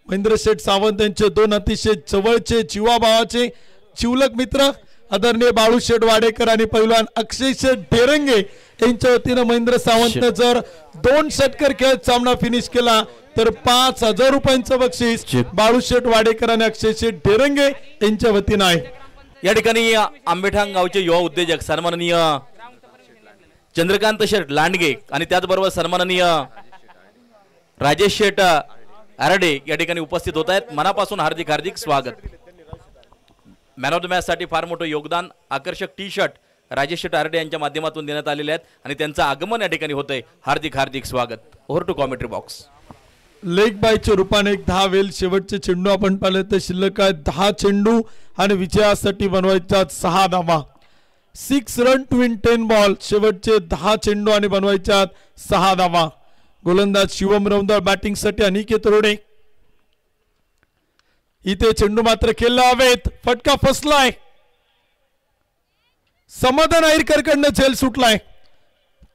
महेंद्र शेठ सावंत यांचे 2 अतिशय जवळचे जीवाभावाचे चिवलक मित्र आदरणीय बाळू शेठ वाडेकर आणि पैलवान अक्षय शेठ ढेरंगे यांच्या वतीनं महेंद्र सावंतने जर 2 षटकर खेळत सामना फिनिश केला तर 5,000 रुपयांचं बक्षीस बाळू शेठ वाडेकर आणि अक्षय शेठ ढेरंगे यांच्या वतीनं आहे. या ठिकाणी आंबेठाण गावचे युवा उद्योजक सन्माननीय चंद्रकांत शेठ लांडगे आणि त्याचबरोबर सन्माननीय राजेश शेठ आरडे या ठिकाणी उपस्थित होत आहेत. मनापासून हार्दिक हार्दिक स्वागत. मॅन ऑफ द मॅच साठी फार मोठं योगदान आकर्षक टी शर्ट राजेश शेठ आरडे यांच्या माध्यमातून देण्यात आलेले आहेत आणि त्यांचं आगमन या ठिकाणी होतंय. हार्दिक हार्दिक स्वागत. Over to commentary box. Leg बायच्या रूपाने एक 10 वेल. शेवटचे चेंडू आपण पाहिले तर शिल्लक आहे 10 चेंडू आणि विजयासाठी बनवायच्या 6 धावा. 6 रन टू विन 10 बॉल. शेवटचे 10 चेंडू आणि बनवायच्या 6 धावा. गोलंदाज शिवम रौंदळ बॅटिंगसाठी अनिकेत रोडे. इथे चेंडू मात्र खेळला हवेत. फटका फसलाय. समाधान आयरकर कडनं झेल सुटलाय.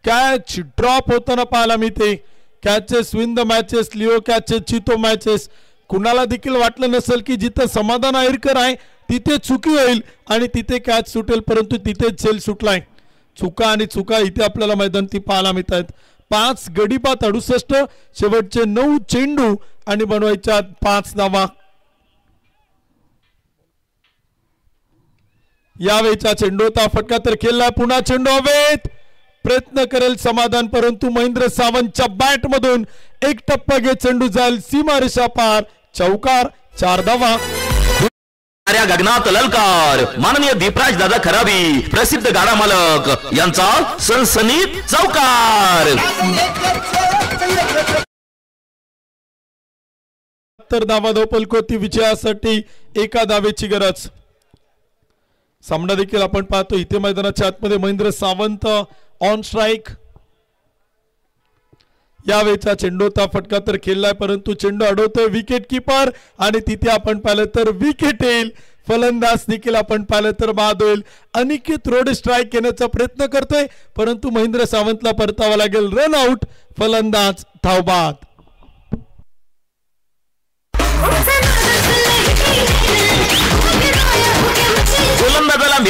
कॅच ड्रॉप होताना पाहायला मिळते. Catches win the matches. लिओ कॅचेस चितो मॅचेस. कुणाला देखील वाटलं नसेल की जिथे समाधान आयरकर आहे तिथे चुकी होईल आणि तिथे कॅच सुटेल, परंतु तिथेच झेल सुटलाय. चुका आणि चुका इथे आपल्याला मैदानात पाहायला मिळत आहेत. 5 गडी बाद 68. शेवटचे 9 चेंडू आणि बनवायच्या 5 धावा. यावेळीचा चेंडू होता फटका तर खेळला. पुन्हा चेंडू हवेत. प्रयत्न करेल समाधान, परंतु महेंद्र सावंतच्या बॅट मधून एक टप्पा घेत चेंडू जाईल सीमारेषा पार. चौकार. 4 धावा. गगनात ललकार माननीय दीपराज दादा खराबी प्रसिद्ध गाडा मालक यांचा सनसनीत चौकार. धावा धावपलकोती विजयासाठी 1 धावेची गरज. सामना देखील आपण पाहतो इथे मैदानाच्या आतमध्ये महेंद्र सावंत ऑन स्ट्राइक. यावेळेचा चेंडू होता फटका तर खेळलाय, परंतु चेंडू अडवतोय विकेट किपर आणि तिथे आपण पाहिलं तर विकेट येईल. फलंदाज देखील आपण पाहिलं तर बाद होईल. अनिकेत रोडे स्ट्राइक घेण्याचा प्रयत्न करतोय, परंतु महेंद्र सावंतला परतावा लागेल. Run out. फलंदाज धावबाद.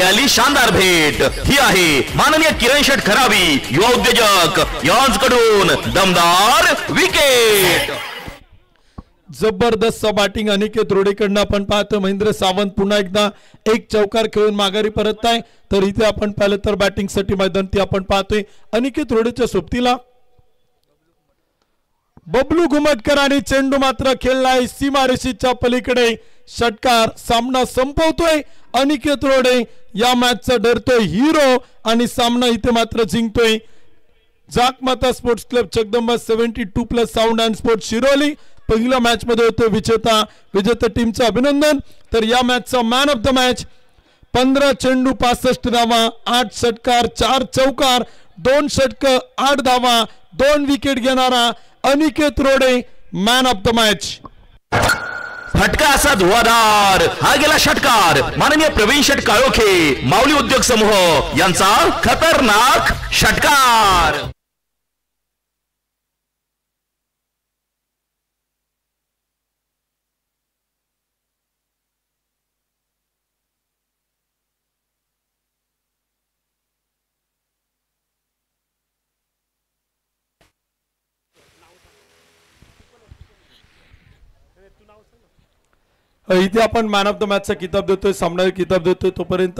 मिळाली शानदार भेट ही आहे माननीय किरण शेठ खरावी युवा उद्योजक यांकडून दमदार विकेट. जबरदस्त बॅटिंग अनिकेत रोडेकडनं आपण पाहतो. महेंद्र सावंत पुन्हा एकदा एक चौकार खेळून माघारी परत आहे. तर इथे आपण पाहिलं तर बॅटिंग साठी मैदान आपण पाहतोय अनिकेत रोडेच्या सोबतीला बबलू घुमटकर आणि चेंडू मात्र खेळलाय सीमारेषेच्या पलीकडे. षटकार सामना संपवतोय अनिकेत रोडे. या मॅचचा डरतोय हिरो आणि सामना इथे मात्र जिंकतोय. Jakmata sports club Jagdamba 72+ sound and sports Shiroli पहिल्या मॅच मध्ये होते विजेता टीमचं अभिनंदन. तर या मॅचचा मॅन ऑफ द मॅच 15 चेंडू 65 धावा 8 षटकार 4 चौकार 2 षटक 8 धावा 2 विकेट घेणारा Aniket Rode man of the match. फटका असा धुवाधार हा गेला षटकार माननीय प्रवीण शेठ काळोखे माऊली उद्योग समूह यांचा खतरनाक षटकार. इथे आपण मॅन ऑफ द मॅचचा किताब देतोय सामना किताब देतोय. तोपर्यंत